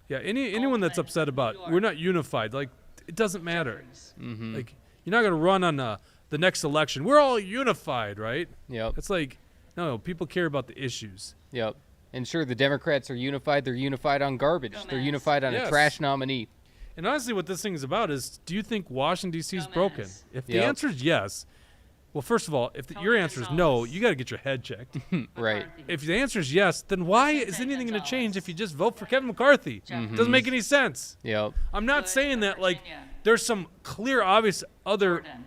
Yeah, anyone that's Goldman, upset about New York. we're not unified, like it doesn't matter. Jeffries. Mm-hmm. Like you're not gonna run on the next election. We're all unified, right? Yep. It's like no, people care about the issues. Yep. And sure, the Democrats are unified. They're unified on garbage. They're Gomez. unified on a Yes. trash nominee. And honestly, what this thing is about is, do you think Washington D.C. is broken? Gomez. If the Yep. answer is yes, well, first of all, if Tony your answer is no, Gonzalez. you got to get your head checked. Right. McCarthy. If the answer is yes, then why is Vicente anything going to Gonzalez. change if you just vote for Kevin McCarthy? Jeffries. Doesn't make any sense. Yep. I'm not Good saying of that like Virginia. there's some clear, obvious other. Jordan.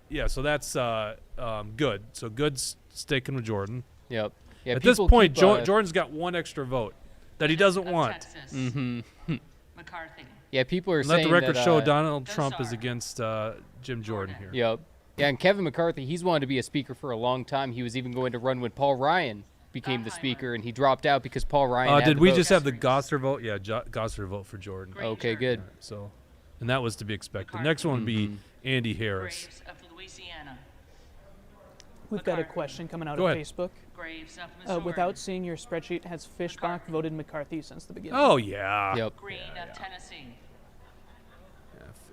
Yeah, so that's good. So Good's sticking with Jordan. Yep. Yeah, At this people point, keep, Jordan's got one extra vote that he doesn't Of want. Texas. Mm-hmm. McCarthy. Yeah, people are And let saying the record that, show Donald Those Trump is are- against Jim Jordan here. Yep. Yeah, and Kevin McCarthy, he's wanted to be a speaker for a long time. He was even going to run when Paul Ryan became the Gottheimer. speaker, and he dropped out because Paul Ryan had Did the we vote. just have the Jeffries. Gosser vote? Yeah, Gosser vote for Jordan. Granger. Okay, good. So, and that was to be expected. McCarthy. Next one would be Mm-hmm. Andy Harris. Graves of Louisiana. We've got a McCarthy. question coming out Go of ahead. Facebook. Graves of Missouri. Without seeing your spreadsheet, has Fishbach McCarthy. voted McCarthy since the beginning? Oh yeah. Yep. Green of Tennessee.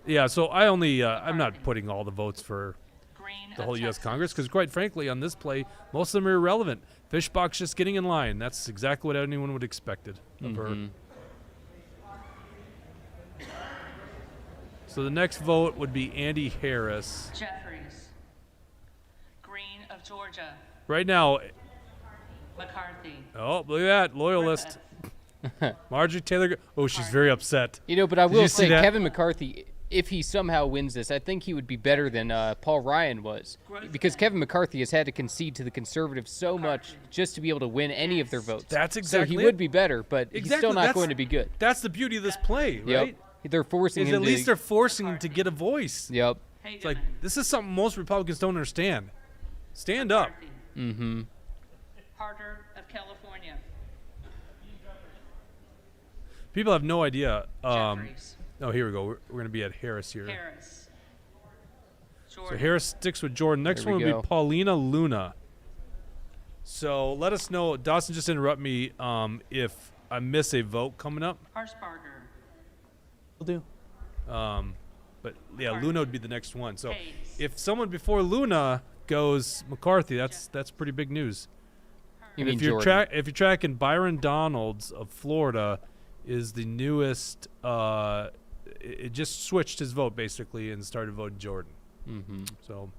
Yeah. So I only I'm not putting all the votes for Green the of whole U.S. Texas. Congress because quite frankly, on this play, most of them are irrelevant. Fishbach's just getting in line. That's exactly what anyone would expected of her. Mm-hmm. So the next vote would be Andy Harris. Jeffries. Green of Georgia. Right now, McCarthy. oh look at that loyalist, Griffith. Marjorie Taylor. Oh, she's very upset. You know, but I Did will you see say that? Kevin McCarthy, if he somehow wins this, I think he would be better than Paul Ryan was. Because Kevin McCarthy has had to concede to the conservatives so much just to be able to win any of their votes. That's So exactly he it. would be better, but he's Exactly, still not that's- going to be good. That's the beauty of this play, right? Yep. They're forcing Is him at least to. they're forcing him to get a voice. Yep. It's like Hageman. this is something most Republicans don't understand. Stand up. McCarthy. Mm-hmm. Harder of California. People have no idea. Jeffries. Oh, here we go. We're going to be at Harris here. Harris. So Jordan. Harris sticks with Jordan. Next There one we would be go. Paulina Luna. So let us know. Dawson, just interrupt me if I miss a vote coming up. Harshbarger. Will do. But yeah, Luna would be the next one. So Hayes. if someone before Luna goes McCarthy, that's pretty big news. You And mean if you're Jordan? if you're tracking, Byron Donalds of Florida is the newest. It just switched his vote basically and started voting Jordan. Mm-hmm. So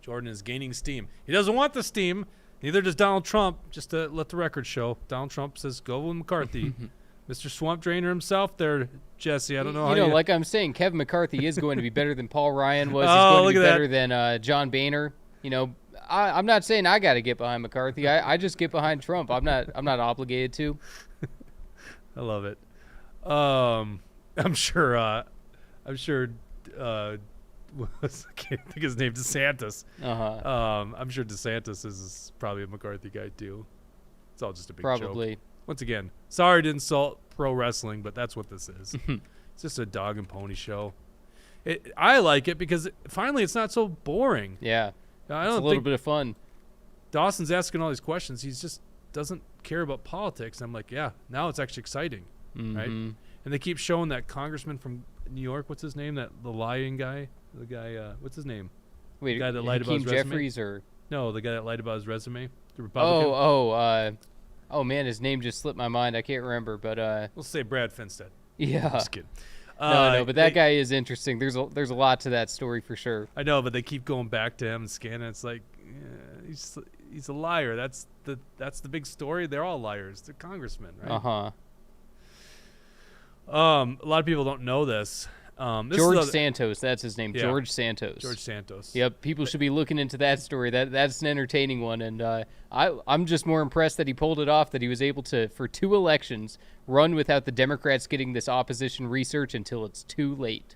Jordan is gaining steam. He doesn't want the steam. Neither does Donald Trump. Just to let the record show, Donald Trump says go with McCarthy. Mr. Swamp Drainer himself, there, Jesse. I don't know how You know, like I'm saying, Kevin McCarthy is going to be better than Paul Ryan was. He's Oh, going look to be at that. better than John Boehner. You know, I'm not saying I got to get behind McCarthy. I just get behind Trump. I'm not obligated to. I love it. I'm sure. I can't think his name. DeSantis. Uh-huh. I'm sure DeSantis is probably a McCarthy guy too. It's all just a big Probably. joke. Once again, sorry to insult pro wrestling, but that's what this is. It's just a dog and pony show. I like it because finally it's not so boring. Yeah. I It's a don't little think bit of fun. Dawson's asking all these questions. He just doesn't care about politics. I'm like, yeah, now it's actually exciting, right? Mhm. And they keep showing that congressman from New York. What's his name? The lying guy. The guy. What's his name? Wait, guy that lied about Hakeem his resume? Jeffries or No, the guy that lied about his resume. The Republican. oh man, his name just slipped my mind. I can't remember, but We'll say Brad Finstead. yeah. Just kidding. No, but that guy is interesting. There's a lot to that story for sure. I know, but they keep going back to him and scanning. It's like, yeah, he's a liar. That's the big story. They're all liars. They're congressmen, right? Uh-huh. A lot of people don't know this. George Santos, that's his name. Yeah. George Santos. George Santos. Yep, people should be looking into that story. That's an entertaining one, and I'm just more impressed that he pulled it off. That he was able to, for 2 elections, run without the Democrats getting this opposition research until it's too late.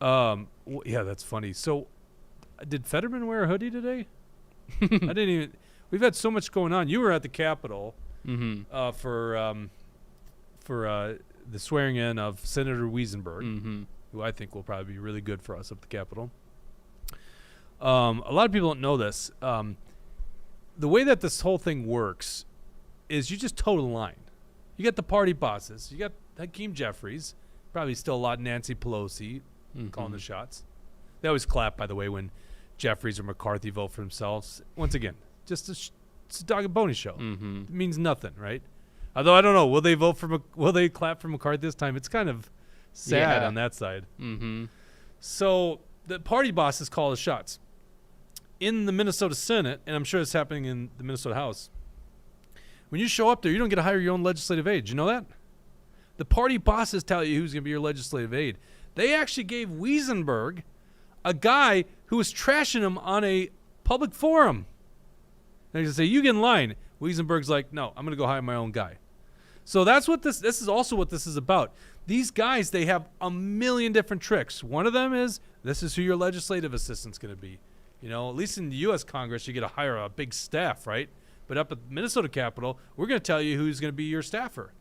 Yeah, that's funny. So, did Fetterman wear a hoodie today? I didn't even. We've had so much going on. You were at the Capitol for the swearing in of Senator Wiesenberg, who I think will probably be really good for us up at the Capitol. A lot of people don't know this. The way that this whole thing works is you just toe the line. You got the party bosses. You got Hakeem Jeffries, probably still a lot Nancy Pelosi calling the shots. They always clap, by the way, when Jeffries or McCarthy vote for themselves. Once again, just it's a dog and pony show. It means nothing, right? Although I don't know, will they clap for McCarthy this time? It's kind of sad on that side. So the party bosses call the shots. In the Minnesota Senate, and I'm sure it's happening in the Minnesota House, when you show up there, you don't get to hire your own legislative aide. Did you know that? The party bosses tell you who's going to be your legislative aide. They actually gave Wiesenberg a guy who was trashing him on a public forum. They say, you get in line. Wiesenberg's like, no, I'm going to go hire my own guy. So that's what this is also what this is about. These guys, they have a million different tricks. One of them is, this is who your legislative assistant's going to be. You know, at least in the U.S. Congress, you get to hire a big staff, right? But up at the Minnesota Capitol, we're going to tell you who's going to be your staffer.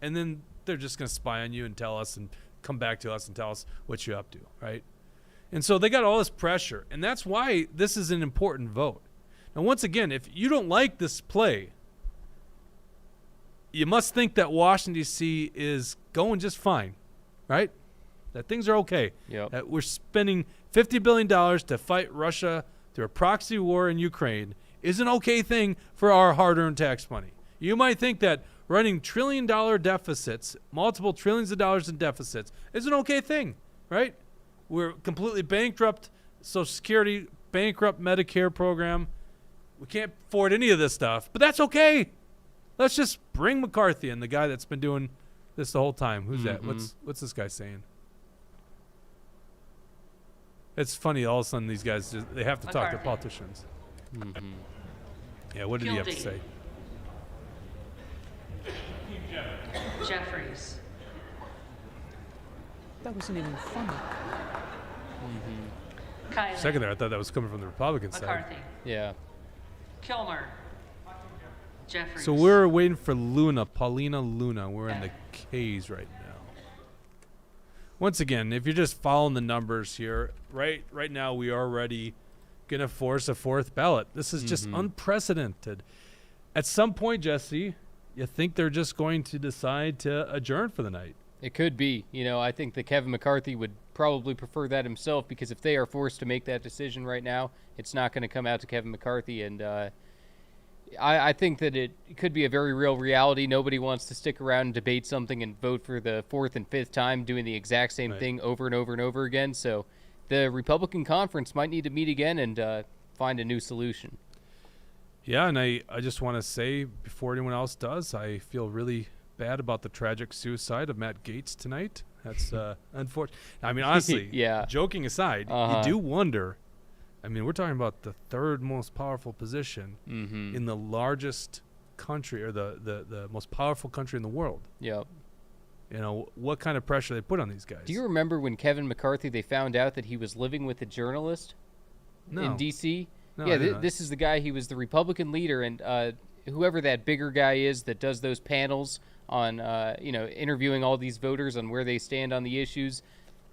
And then they're just going to spy on you and tell us and come back to us and tell us what you're up to, right? And so they got all this pressure. And that's why this is an important vote. Now, once again, if you don't like this play, you must think that Washington, D.C. is going just fine, right? That things are okay. Yep. That we're spending $50 billion to fight Russia through a proxy war in Ukraine is an okay thing for our hard-earned tax money. You might think that running trillion-dollar deficits, multiple trillions of dollars in deficits, is an okay thing, right? We're completely bankrupt Social Security, bankrupt Medicare program. We can't afford any of this stuff, but that's okay. Let's just bring McCarthy in, the guy that's been doing this the whole time. Who's that? What's this guy saying? It's funny. All of a sudden, these guys they have to talk to politicians. Yeah, what did he have to say? Jeffries. That wasn't even funny. Kylie. Second there, I thought that was coming from the Republican side. McCarthy. Yeah. Kilmer. Jeffries. So we're waiting for Luna, Paulina Luna. We're in the K's right now. Once again, if you're just following the numbers here, right now we are already going to force a fourth ballot. This is just unprecedented. At some point, Jesse, you think they're just going to decide to adjourn for the night? It could be. You know, I think that Kevin McCarthy would probably prefer that himself, because if they are forced to make that decision right now, it's not going to come out to Kevin McCarthy. And I think that it could be a very real reality. Nobody wants to stick around and debate something and vote for the fourth and fifth time doing the exact same thing over and over and over again. So the Republican conference might need to meet again and find a new solution. Yeah, and I just want to say, before anyone else does, I feel really bad about the tragic suicide of Matt Gaetz tonight. That's unfortunate. I mean, honestly, joking aside, you do wonder. I mean, we're talking about the third most powerful position in the largest country, or the most powerful country in the world. Yep. You know, what kind of pressure they put on these guys. Do you remember when Kevin McCarthy, they found out that he was living with a journalist in D.C.? No, yeah, this is the guy. He was the Republican leader, and whoever that bigger guy is that does those panels on, interviewing all these voters on where they stand on the issues.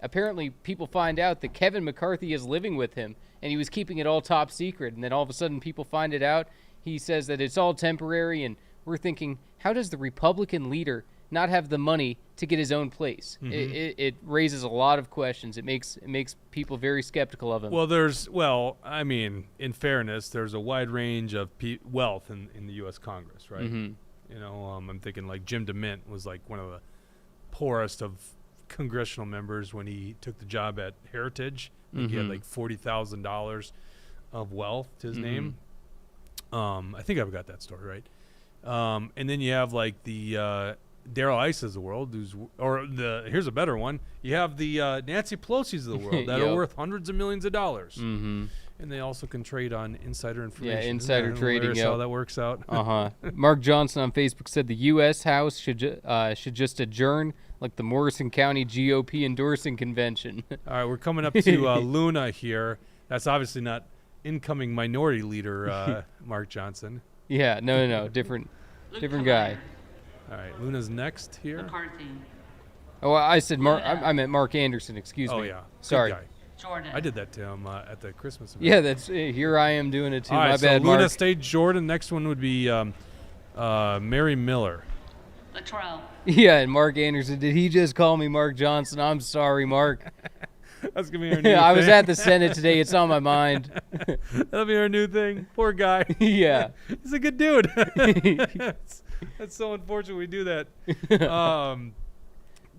Apparently, people find out that Kevin McCarthy is living with him, and he was keeping it all top secret. And then all of a sudden, people find it out. He says that it's all temporary, and we're thinking, how does the Republican leader not have the money to get his own place? It raises a lot of questions. It makes people very skeptical of him. Well, I mean, in fairness, there's a wide range of wealth in the U.S. Congress, right? You know, I'm thinking like Jim DeMint was like one of the poorest of congressional members when he took the job at Heritage. I think he had like $40,000 of wealth to his name. I think I've got that story right. And then you have like the Darrell Ices of the world, here's a better one. You have the Nancy Pelosi's of the world that are worth hundreds of millions of dollars. And they also can trade on insider information. Yeah, insider trading. How that works out. Mark Johnson on Facebook said the U.S. House should just adjourn like the Morrison County GOP endorsing convention. All right, we're coming up to Luna here. That's obviously not incoming minority leader Mark Johnson. Yeah, no, different guy. All right, Luna's next here. McCarthy. Oh, I said Mark. I meant Mark Anderson. Excuse me. Oh yeah, sorry. Good guy. Jordan. I did that to him at the Christmas event. Yeah, that's here. I am doing it too. All right, My so bad, Luna Mark. stayed Jordan. Next one would be Mary Miller. Latrell. Yeah, and Mark Anderson. Did he just call me Mark Johnson? I'm sorry, Mark. That's gonna be our new I was thing. at the Senate today. It's on my mind. That'll be our new thing. Poor guy. Yeah. He's a good dude. That's so unfortunate we do that.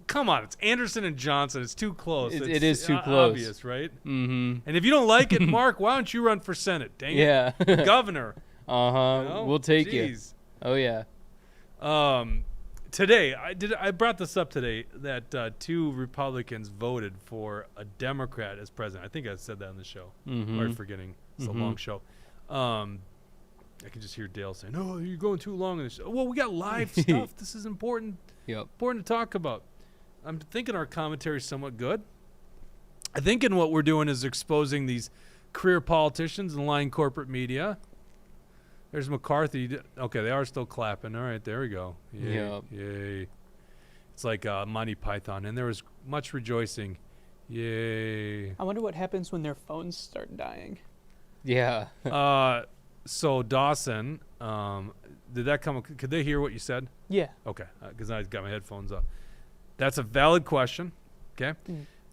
Come on, it's Anderson and Johnson. It's too close. It is too close. Obvious, right? Mm-hmm. And if you don't like it, Mark, why don't you run for Senate? Dang Yeah. it. Governor. Uh-huh. You know? We'll take Jeez. you. Oh, yeah. Today, I brought this up today that 2 Republicans voted for a Democrat as president. I think I said that on the show. I'm forgetting. It's a long show. I can just hear Dale saying, "Oh, you're going too long on this." Well, we got live stuff. This is important. Yep. Important to talk about. I'm thinking our commentary is somewhat good. I think what we're doing is exposing these career politicians and lying corporate media. There's McCarthy. Okay, they are still clapping. All right, there we go. Yay. Yep. Yay. It's like Monty Python, and there was much rejoicing. Yay. I wonder what happens when their phones start dying. Yeah. So Dawson, did that come? Could they hear what you said? Yeah. Okay, because I got my headphones up. That's a valid question. Okay,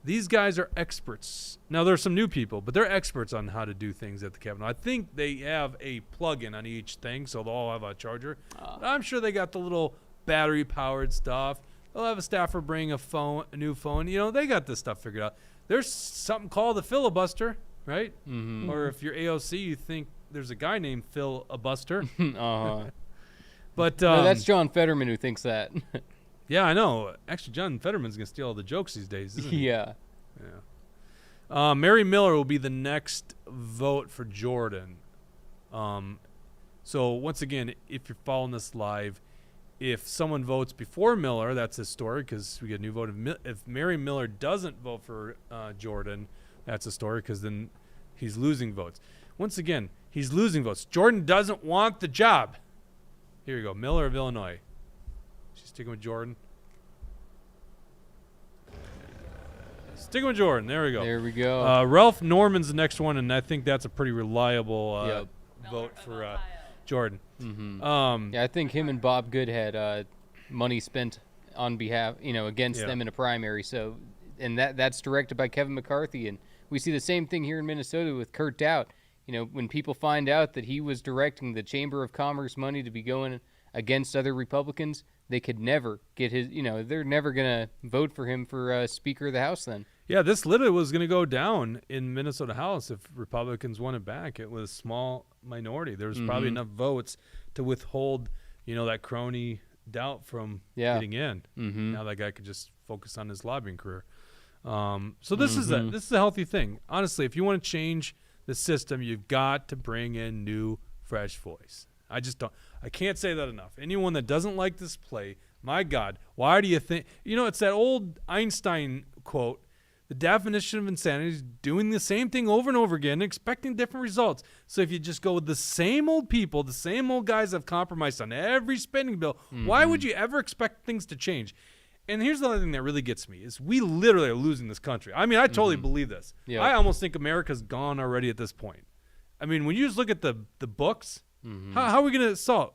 these guys are experts. Now there are some new people, but they're experts on how to do things at the Capitol. I think they have a plug-in on each thing, so they'll all have a charger. I'm sure they got the little battery-powered stuff. They'll have a staffer bring a new phone. You know, they got this stuff figured out. There's something called the filibuster, right? Or if you're AOC, you think there's a guy named Phil a Buster. But No, that's John Fetterman who thinks that. Yeah, I know. Actually, John Fetterman's gonna steal all the jokes these days, isn't he? Yeah. Yeah. Mary Miller will be the next vote for Jordan. So once again, if you're following this live, if someone votes before Miller, that's a story because we get a new vote. If Mary Miller doesn't vote for Jordan, that's a story because then he's losing votes. Once again, he's losing votes. Jordan doesn't want the job. Here you go, Miller of Illinois. She's sticking with Jordan. Sticking with Jordan. There we go. There we go. Ralph Norman's the next one, and I think that's a pretty reliable vote for Jordan. Yeah, I think him and Bob Good had money spent on behalf, against them in a primary. So, and that's directed by Kevin McCarthy, and we see the same thing here in Minnesota with Kurt Doubt. When people find out that he was directing the Chamber of Commerce money to be going against other Republicans, they could never get his, they're never going to vote for him for Speaker of the House then. Yeah, this literally was going to go down in Minnesota House if Republicans won it back. It was a small minority. There was probably enough votes to withhold, that crony Doubt from getting in. Now that guy could just focus on his lobbying career. So this is a healthy thing. Honestly, if you want to change the system, you've got to bring in new, fresh voice. I can't say that enough. Anyone that doesn't like this play, my God, why do you think, it's that old Einstein quote, the definition of insanity is doing the same thing over and over again, expecting different results. So if you just go with the same old people, the same old guys that have compromised on every spending bill, why would you ever expect things to change? And here's the other thing that really gets me is we literally are losing this country. I mean, I totally believe this. Yeah. I almost think America's gone already at this point. I mean, when you just look at the books, how are we going to solve?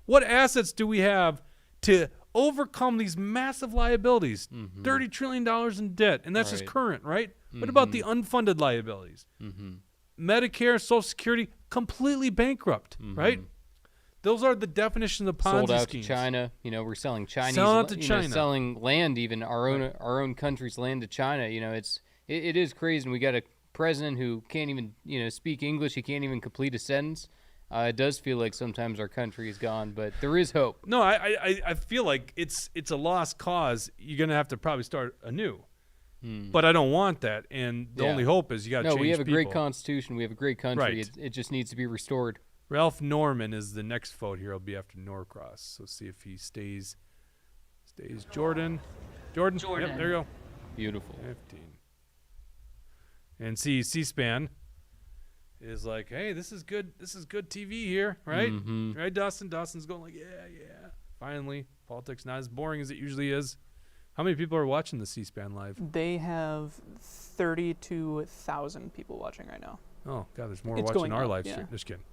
What assets do we have to overcome these massive liabilities? $30 trillion in debt, and that's just current, right? What about the unfunded liabilities? Medicare, Social Security, completely bankrupt, right? Those are the definitions of Ponzi Sold out schemes. to China. You know, we're selling Chinese. Selling out to you know, China. selling land, even our own country's land to China. You know, it is crazy. And we got a president who can't even speak English. He can't even complete a sentence. It does feel like sometimes our country is gone, but there is hope. No, I feel like it's a lost cause. You're gonna have to probably start anew. But I don't want that. And the only hope is you got to change we have a great people. constitution. We have a great country. Right. It just needs to be restored. Ralph Norman is the next vote here. He'll be after Norcross. So see if he stays. Jordan. Yep, there you go. Beautiful. 15. And see, C-SPAN is like, hey, this is good. This is good TV here, right? Mhm. Right, Dustin? Dustin's going like, yeah. Finally, politics not as boring as it usually is. How many people are watching the C-SPAN live? They have 32,000 people watching right now. Oh, God, there's more It's watching going our up, live yeah. stream. Just kidding.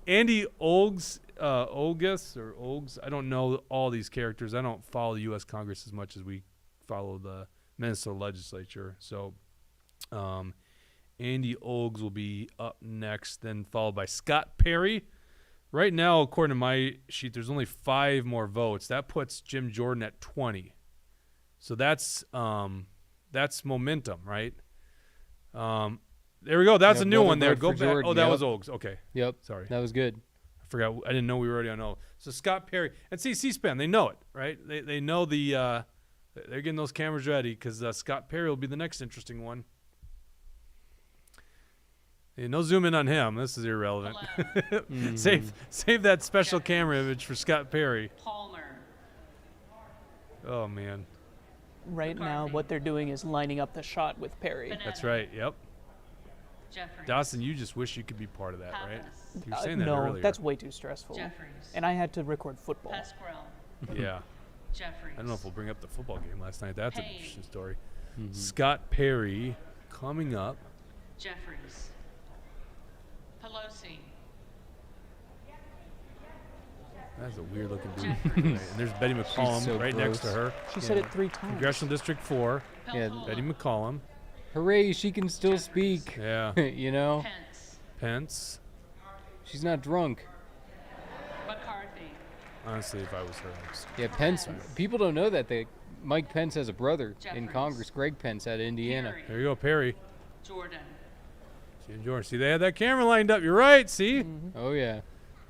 Andy Olgs, I don't know all these characters. I don't follow the U.S. Congress as much as we follow the Minnesota legislature. So Andy Olgs will be up next, then followed by Scott Perry. Right now, according to my sheet, there's only 5 more votes. That puts Jim Jordan at 20. So that's momentum, right? There we go. That's a new another one there. vote Go for back. Jordan, Oh, that yep. was Olgs. Okay. Yep. Sorry. That was good. I forgot. I didn't know we were already on O. So Scott Perry. And see, C-SPAN, they know it, right? They know they're getting those cameras ready because Scott Perry will be the next interesting one. Hey, no zoom in on him. This is irrelevant. Save that special camera image for Scott Perry. Palmer. Oh, man. Right now, what they're doing is lining up the shot with Perry. That's right. Yep. Jeffries. Dawson, you just wish you could be part of that, right? Pappas. You were saying that no, earlier. that's way too stressful. Jeffries. And I had to record football. Pasquarell. Yeah. Jeffries. I don't know if we'll bring up the football game last night. That's an Payne. interesting story. Scott Perry coming up. Jeffries. Pelosi. That's a weird looking dude. Jeffries. Right, and there's Betty McCollum so right next to gross. her. She said it 3 times. Congressional District 4, Yeah, Peltola. Betty McCollum. Hooray, she can still speak. Yeah. You know, Pence. Pence. she's not drunk. McCarthy. Honestly, if I was her, I'd just Yeah, Pence. People don't know that Mike Pence has a brother in Jeffries. Congress, Greg Pence out of Indiana. Perry. there you go, Perry. Jordan. See, George. See, they had that camera lined up. You're right. See. Oh yeah.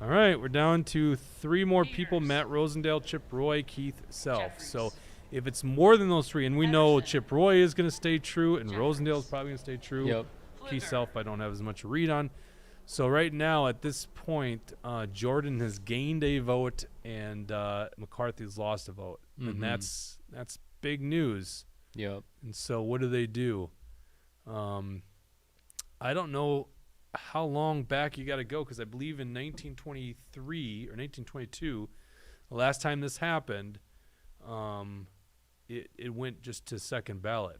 All right, we're down to 3 more people: Peters. Matt Rosendale, Chip Roy, Keith Self. Jeffries. So, if it's more than those 3, and we know Pedersen. Chip Roy is going to stay true, and Jeffries. Rosendale is probably going to stay true. Yep. Keith Pfluger. Self, I don't have as much to read on. So right now, at this point, Jordan has gained a vote, and McCarthy's lost a vote, and that's big news. Yep. And so, what do? I don't know how long back you got to go, because I believe in 1923 or 1922, the last time this happened, it went just to second ballot.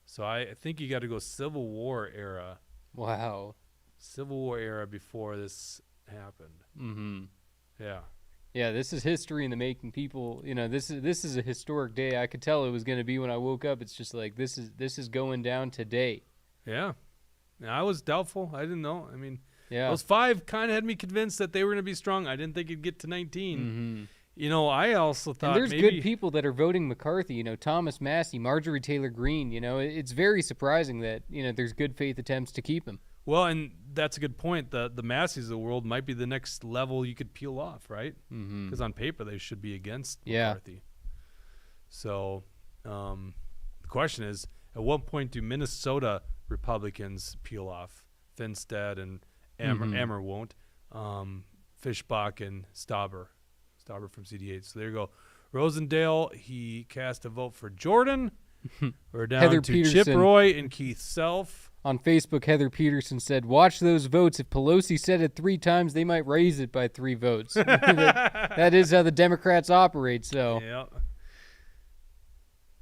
So I think you got to go Civil War era. Wow. Civil War era before this happened. Mm-hmm. Yeah. Yeah, this is history in the making. People, this is a historic day. I could tell it was going to be when I woke up. It's just like this is going down today. Yeah. Now, I was doubtful. I didn't know. I mean, Yeah. those 5 kind of had me convinced that they were going to be strong. I didn't think it'd get to 19. I also thought And there's maybe good people that are voting McCarthy. Thomas Massey, Marjorie Taylor Greene. It's very surprising that there's good faith attempts to keep him. Well, and that's a good point. The Masseys of the world might be the next level you could peel off, right? Because on paper they should be against McCarthy. So the question is, at what point do Minnesota Republicans peel off? Finstead and Emmer won't. Fishbach and Stauber from CD8. So there you go. Rosendale, he cast a vote for Jordan. We're down Heather to Chip Peterson. Roy and Keith Self. On Facebook, Heather Peterson said, "Watch those votes. If Pelosi said it 3 times, they might raise it by 3 votes." that is how the Democrats operate. So Yeah.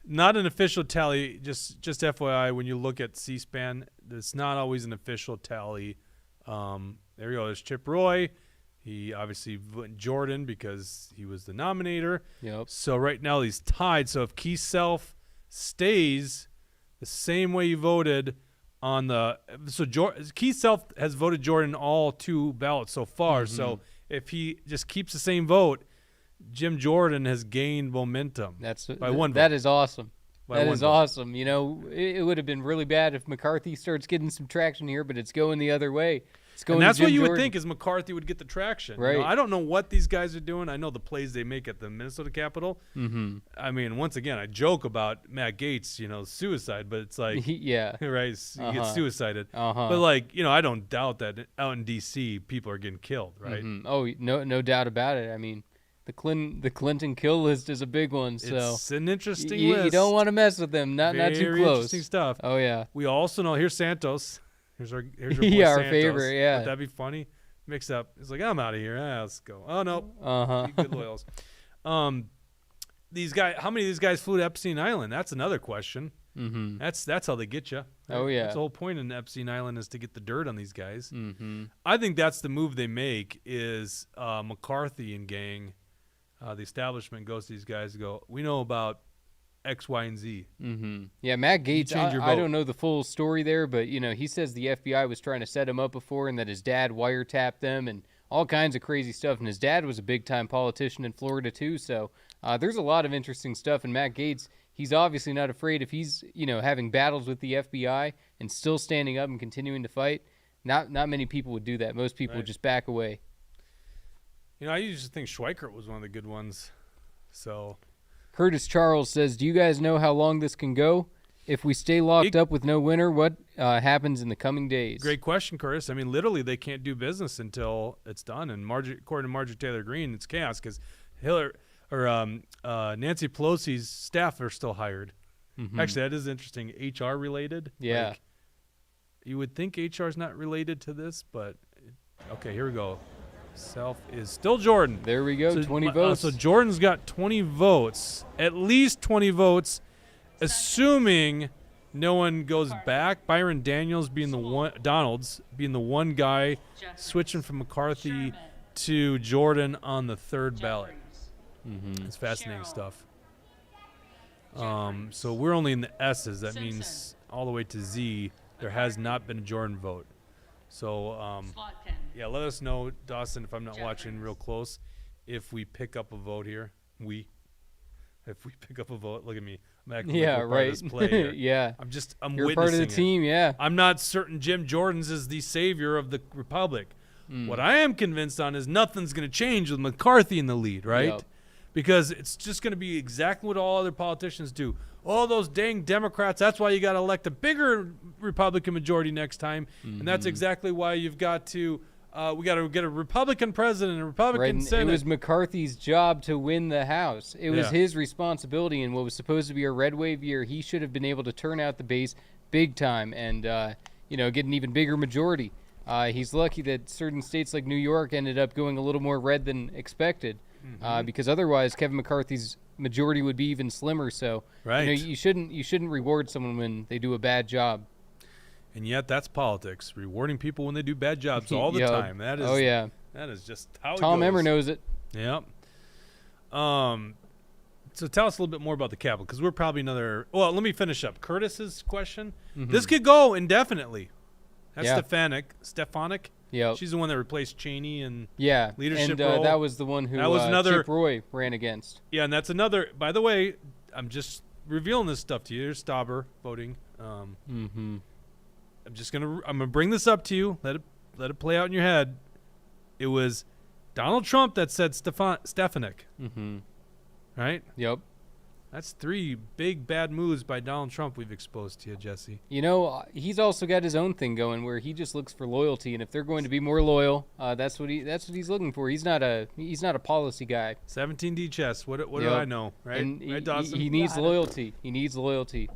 Not an official tally. Just FYI, when you look at C-SPAN, it's not always an official tally. There you go. There's Chip Roy. He obviously went Jordan because he was the nominator. Yep. So right now he's tied. So if Keith Self stays the same way he voted on the Keith Self has voted Jordan all 2 ballots so far. So if he just keeps the same vote, Jim Jordan has gained momentum. By 1 vote. That is awesome. By That 1 is vote. awesome. You know, it would have been really bad if McCarthy starts getting some traction here, but it's going the other way. It's going. And that's to Jim what you Jordan. would think is McCarthy would get the traction. Right. I don't know what these guys are doing. I know the plays they make at the Minnesota Capitol. I mean, once again, I joke about Matt Gaetz, suicide, but it's like, Yeah. right, he gets suicided. Uh-huh. But like, I don't doubt that out in D.C. people are getting killed, right? Oh, no doubt about it. I mean, the Clinton kill list is a big one, so It's an interesting you list. don't want to mess with them. Not too Very close. interesting stuff. Oh yeah. We also know here's Santos. Here's our boy Yeah, our Santos. favorite, yeah. Would that be funny? Mix up. It's like, I'm out of here. Let's go. Oh no. Uh-huh. Good loyals. These guys. How many of these guys flew to Epstein Island? That's another question. That's how they get you. Oh, yeah. That's the whole point in Epstein Island is to get the dirt on these guys. I think that's the move they make is McCarthy and gang, the establishment goes to these guys and go, we know about X, Y, and Z. Yeah, Matt Gaetz, change your I vote. don't know the full story there, but, he says the FBI was trying to set him up before and that his dad wiretapped them and all kinds of crazy stuff. And his dad was a big-time politician in Florida, too. So there's a lot of interesting stuff. And Matt Gaetz, he's obviously not afraid if he's, having battles with the FBI and still standing up and continuing to fight. Not many people would do that. Most people would just back away. I used to think Schweikert was one of the good ones. So Curtis Charles says, do you guys know how long this can go? If we stay locked up with no winner, what happens in the coming days? great question, Curtis. I mean, literally, they can't do business until it's done. And according to Marjorie Taylor Greene, it's chaos because Nancy Pelosi's staff are still hired. Actually, that is interesting. HR related. Yeah. Like, you would think HR is not related to this, but okay, here we go. Self is still Jordan. There we go, 20 votes. So Jordan's got 20 votes, at least 20 votes, assuming no one goes back. Byron Daniels being the one, Donalds being the one guy switching from McCarthy to Jordan on the 3rd ballot. It's fascinating stuff. So we're only in the S's. That means all the way to Z, there has not been a Jordan vote. So, yeah, let us know, Dawson, if I'm not watching real close, if we pick up a vote here. If we pick up a vote, look at me. I'm acting like we're part of this play here. Yeah. I'm You're witnessing part of the it. team, yeah. I'm not certain Jim Jordan's is the savior of the Republic. What I am convinced on is nothing's going to change with McCarthy in the lead, right? Yep. Because it's just going to be exactly what all other politicians do. All those dang Democrats, that's why you got to elect a bigger Republican majority next time. And that's exactly why you've got to we got to get a Republican president and a Republican and Senate. it was McCarthy's job to win the House. It was Yeah. his responsibility in what was supposed to be a red wave year. He should have been able to turn out the base big time and, get an even bigger majority. He's lucky that certain states like New York ended up going a little more red than expected because otherwise Kevin McCarthy's majority would be even slimmer. So Right. you shouldn't reward someone when they do a bad job. And yet that's politics, rewarding people when they do bad jobs all the Yup. time. That is Oh, yeah. That is just how Tom it goes. Emmer knows it. Yep. So tell us a little bit more about the Capitol, because we're probably another. Well, let me finish up Curtis's question. This could go indefinitely. That's Yeah. Stefanik. Yep. She's the one that replaced Cheney and Yeah, leadership and role. that was the one who That was another- Chip Roy ran against. yeah, and that's another. By the way, I'm just revealing this stuff to you. There's Stauber voting. I'm gonna bring this up to you. Let it play out in your head. It was Donald Trump that said Stefanik. Right? Yep. That's 3 big bad moves by Donald Trump we've exposed to you, Jesse. He's also got his own thing going where he just looks for loyalty, and if they're going to be more loyal, that's what he's looking for. He's not a policy guy. 17D chess. What do Yep. I know, right? And Right, Dawson? he needs loyalty. He needs loyalty.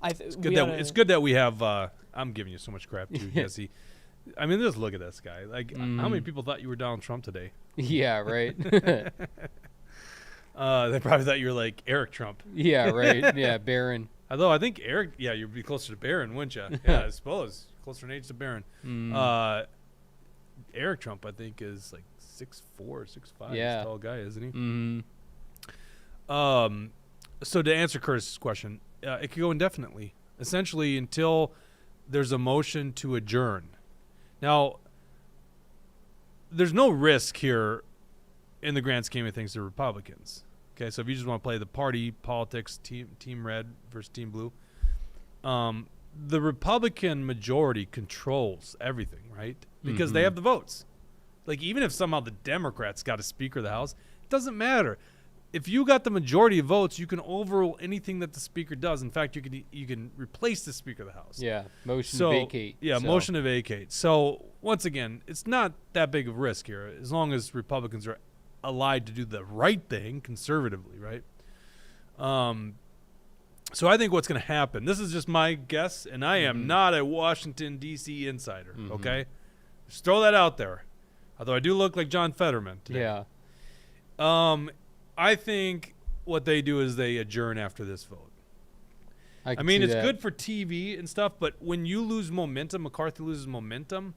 It's good that we have. I'm giving you so much crap too, Jesse. I mean, just look at this guy. Like, how many people thought you were Donald Trump today? Yeah, right. They probably thought you were like Eric Trump. Yeah, right. Yeah, Barron. Although I think Eric, you'd be closer to Barron, wouldn't you? Yeah, I suppose closer in age to Barron. Eric Trump, I think, is like 6'4", 6'5". Yeah. He's a tall guy, isn't he? So to answer Curtis's question, it could go indefinitely. essentially until there's a motion to adjourn. Now, there's no risk here in the grand scheme of things to Republicans. Okay, so if you just want to play the party politics, team red versus team blue, the Republican majority controls everything, right? Because they have the votes. Like, even if somehow the Democrats got a Speaker of the House, it doesn't matter. If you got the majority of votes, you can overrule anything that the Speaker does. In fact, you can replace the Speaker of the House. Yeah, motion to vacate. Yeah, so. motion to vacate. So, once again, it's not that big of a risk here, as long as Republicans are allied to do the right thing conservatively, right? So I think what's going to happen, this is just my guess, and I am not a Washington, D.C. insider, okay? Just throw that out there. Although I do look like John Fetterman today. Yeah. I think what they do is they adjourn after this vote. I mean, see it's that. good for TV and stuff, but when you lose momentum, McCarthy loses momentum,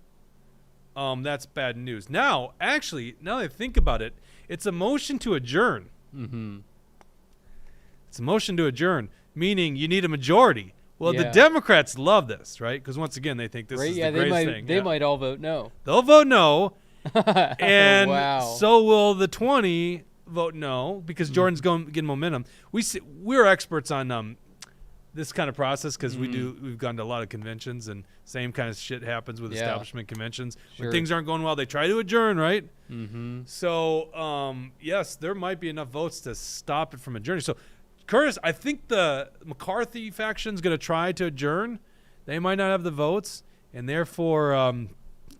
that's bad news. Now, actually, now that I think about it, it's a motion to adjourn. It's a motion to adjourn, meaning you need a majority. Well, the Yeah. Democrats love this, right? Because once again, they think this Right? is Yeah, the greatest they might thing. they might all vote no. They'll vote no, and Wow. so will the 20 vote no, because Jordan's going to get momentum. We're experts on this kind of process because we've gone to a lot of conventions, and same kind of shit happens with Yeah. establishment conventions. Sure. When things aren't going well, they try to adjourn, right? So yes, there might be enough votes to stop it from adjourning. So Curtis, I think the McCarthy faction's going to try to adjourn. They might not have the votes, and therefore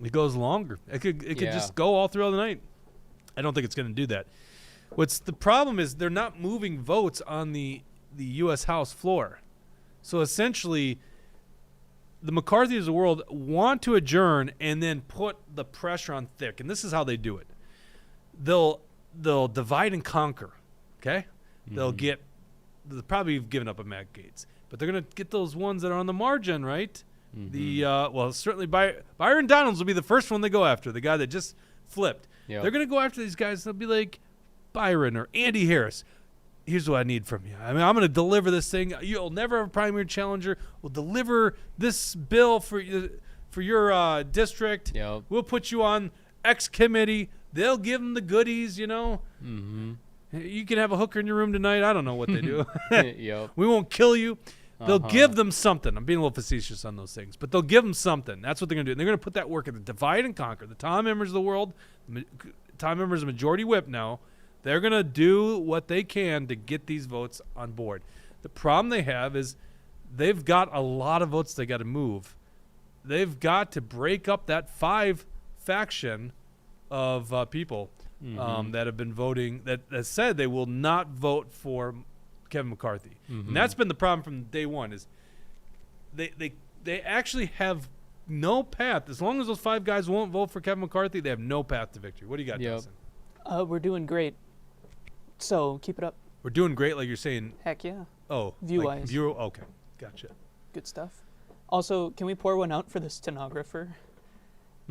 it goes longer. It could just go all throughout the night. I don't think it's going to do that. What's the problem is they're not moving votes on the U.S. House floor. So essentially, the McCarthys of the world want to adjourn and then put the pressure on thick, and this is how they do it. They'll divide and conquer. Okay, they'll probably have given up on Matt Gaetz, but they're gonna get those ones that are on the margin, right? Certainly Byron Donalds will be the first one they go after, the guy that just flipped. Yep. They're gonna go after these guys. They'll be like, Byron or Andy Harris, here's what I need from you. I mean, I'm going to deliver this thing. You'll never have a primary challenger. We'll deliver this bill for your district. Yep. We'll put you on X committee. They'll give them the goodies, you know. You can have a hooker in your room tonight. I don't know what they do. Yep. We won't kill you. They'll give them something. I'm being a little facetious on those things, but they'll give them something. That's what they're going to do. And they're going to put that work in the divide and conquer. The Tom Emmers of the world, Tom Emmers a majority whip now. They're going to do what they can to get these votes on board. The problem they have is they've got a lot of votes they got to move. They've got to break up that 5 faction of people that have been voting, that said they will not vote for Kevin McCarthy. And that's been the problem from day one is they actually have no path. As long as those 5 guys won't vote for Kevin McCarthy, they have no path to victory. What do you got, Yep. Dustin? We're doing great. So keep it up. We're doing great, like you're saying. Heck yeah. Oh, View-wise. Okay, gotcha. Good stuff. Also, can we pour one out for the stenographer?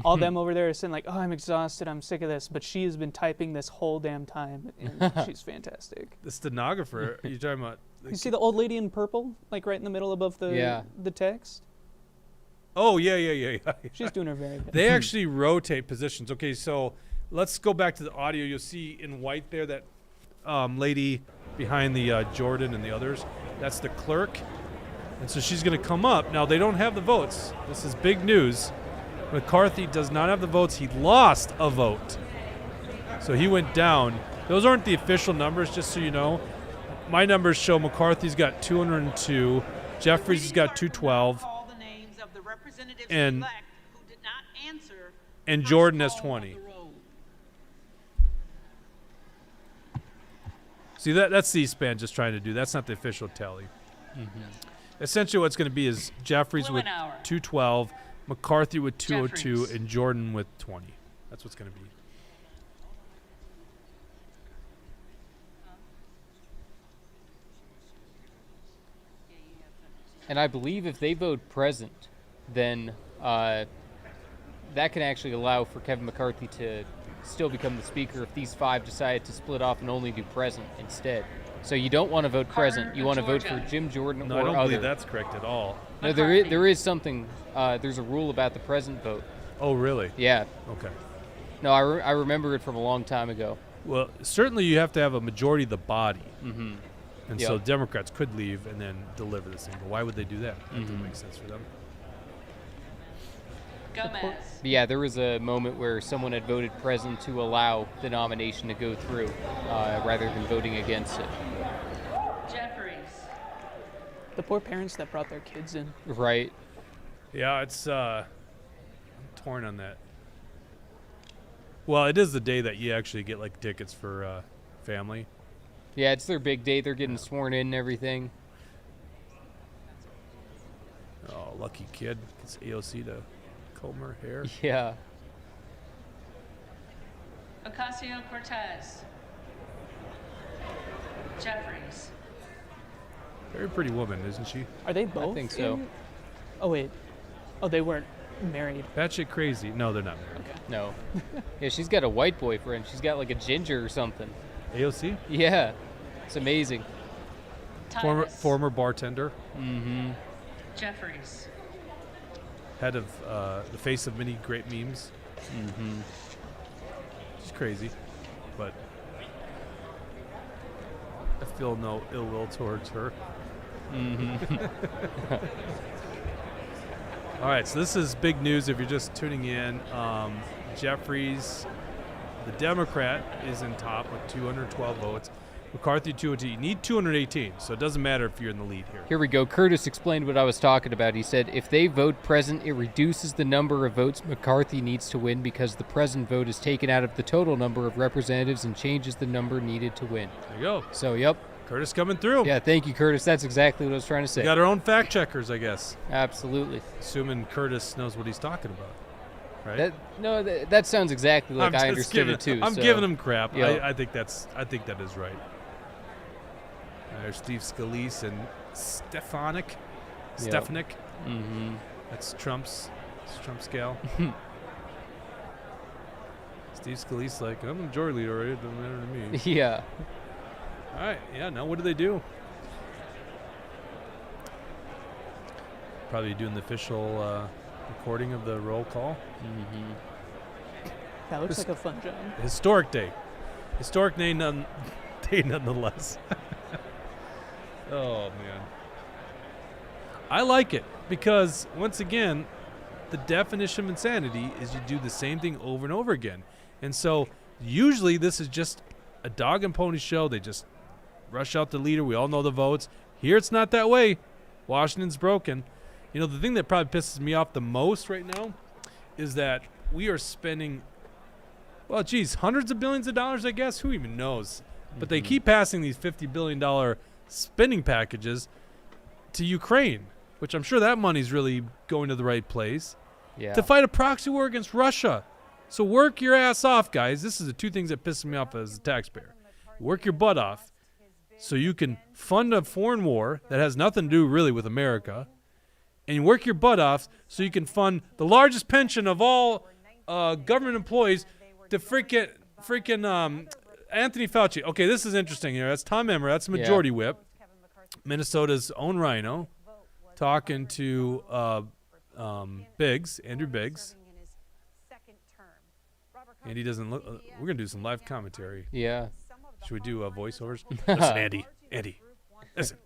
All them over there are saying like, oh, I'm exhausted, I'm sick of this, but she has been typing this whole damn time, and she's fantastic. The stenographer, are you talking about? You see the old lady in purple, like right in the middle above the text? Oh, yeah. She's doing her very best. They actually rotate positions. Okay, so let's go back to the audio. You'll see in white there that lady behind the Jordan and the others. That's the clerk. And so she's going to come up. Now, they don't have the votes. This is big news. McCarthy does not have the votes. He lost a vote. So he went down. Those aren't the official numbers, just so you know. My numbers show McCarthy's got 202. Jeffries has got 212. And Jordan has 20. See, that's C-SPAN just trying to do. That's not the official tally. Essentially what's going to be is Jeffries with 212, McCarthy with 202, Jeffries. and Jordan with 20. That's what's going to be. And I believe if they vote present, then that can actually allow for Kevin McCarthy to still become the speaker if these 5 decide to split off and only do present instead. So you don't want to vote Carter present. You of want to vote for Georgia. Jim Jordan No, or I don't other. believe that's correct at all. No, there is something. There's a rule about the present vote. Oh, really? Yeah. Okay. No, I remember it from a long time ago. Well, certainly you have to have a majority of the body. Mm-hmm. And Yep. so Democrats could leave and then deliver this thing. But why would they do that? That doesn't make sense for them. Gomez. But yeah, there was a moment where someone had voted present to allow the nomination to go through, rather than voting against it. Jeffries. The poor parents that brought their kids in. Right. Yeah, it's I'm torn on that. Well, it is the day that you actually get like tickets for family. Yeah, it's their big day. They're getting sworn in and everything. Oh, lucky kid gets AOC to comb her hair. Yeah. Ocasio-Cortez. Jeffries. Very pretty woman, isn't she? Are they both? think so. Oh wait. Oh, they weren't married. Batshit crazy. No, they're not married. Okay. No. Yeah, she's got a white boyfriend. She's got like a ginger or something. AOC, Yeah. It's amazing. former Titus. former bartender, Mm-hmm. Jeffries. head of the face of many great memes. Mm-hmm. She's crazy, but I feel no ill will towards her. Mm-hmm. All right, so this is big news if you're just tuning in. Jeffries, the Democrat, is in top with 212 votes. McCarthy, 202. You need 218, so it doesn't matter if you're in the lead here. Here we go. Curtis explained what I was talking about. He said, if they vote present, it reduces the number of votes McCarthy needs to win because the present vote is taken out of the total number of representatives and changes the number needed to win. There you go. So, yep. Curtis coming through. Yeah, thank you, Curtis. That's exactly what I was trying to say. We got our own fact checkers, I guess. Absolutely. Assuming Curtis knows what he's talking about, right? That sounds exactly like I'm I just understood giving- it too. I'm so- giving him crap. Yeah. I think that is right. There's Steve Scalise and Stefanik. Mm-hmm. That's Trump's gal. Steve Scalise like, I'm a majority leader already. It doesn't matter to me. Yeah. All right. Yeah. Now what do they do? Probably doing the official recording of the roll call. Mm-hmm. That looks This- like a fun job. Historic day. Historic day, day nonetheless. Oh, man. I like it because, once again, the definition of insanity is you do the same thing over and over again. And so, usually, this is just a dog and pony show. They just rush out the leader. We all know the votes. Here, it's not that way. Washington's broken. You know, the thing that probably pisses me off the most right now is that we are spending, well, geez, hundreds of billions of dollars, I guess. Who even knows? But they keep passing these $50 billion spending packages to Ukraine, which I'm sure that money's really going to the right place, Yeah. to fight a proxy war against Russia. So work your ass off, guys. This is the two things that piss me off as a taxpayer. Work your butt off so you can fund a foreign war that has nothing to do really with America, and you work your butt off so you can fund the largest pension of all government employees to freaking Anthony Fauci. Okay, this is interesting here. That's Tom Emmer. That's Majority Whip, Minnesota's own rhino, talking to Biggs, Andrew Biggs. Andy doesn't look. We're gonna do some live commentary. Yeah. Should we do voiceovers? Listen, Andy, listen.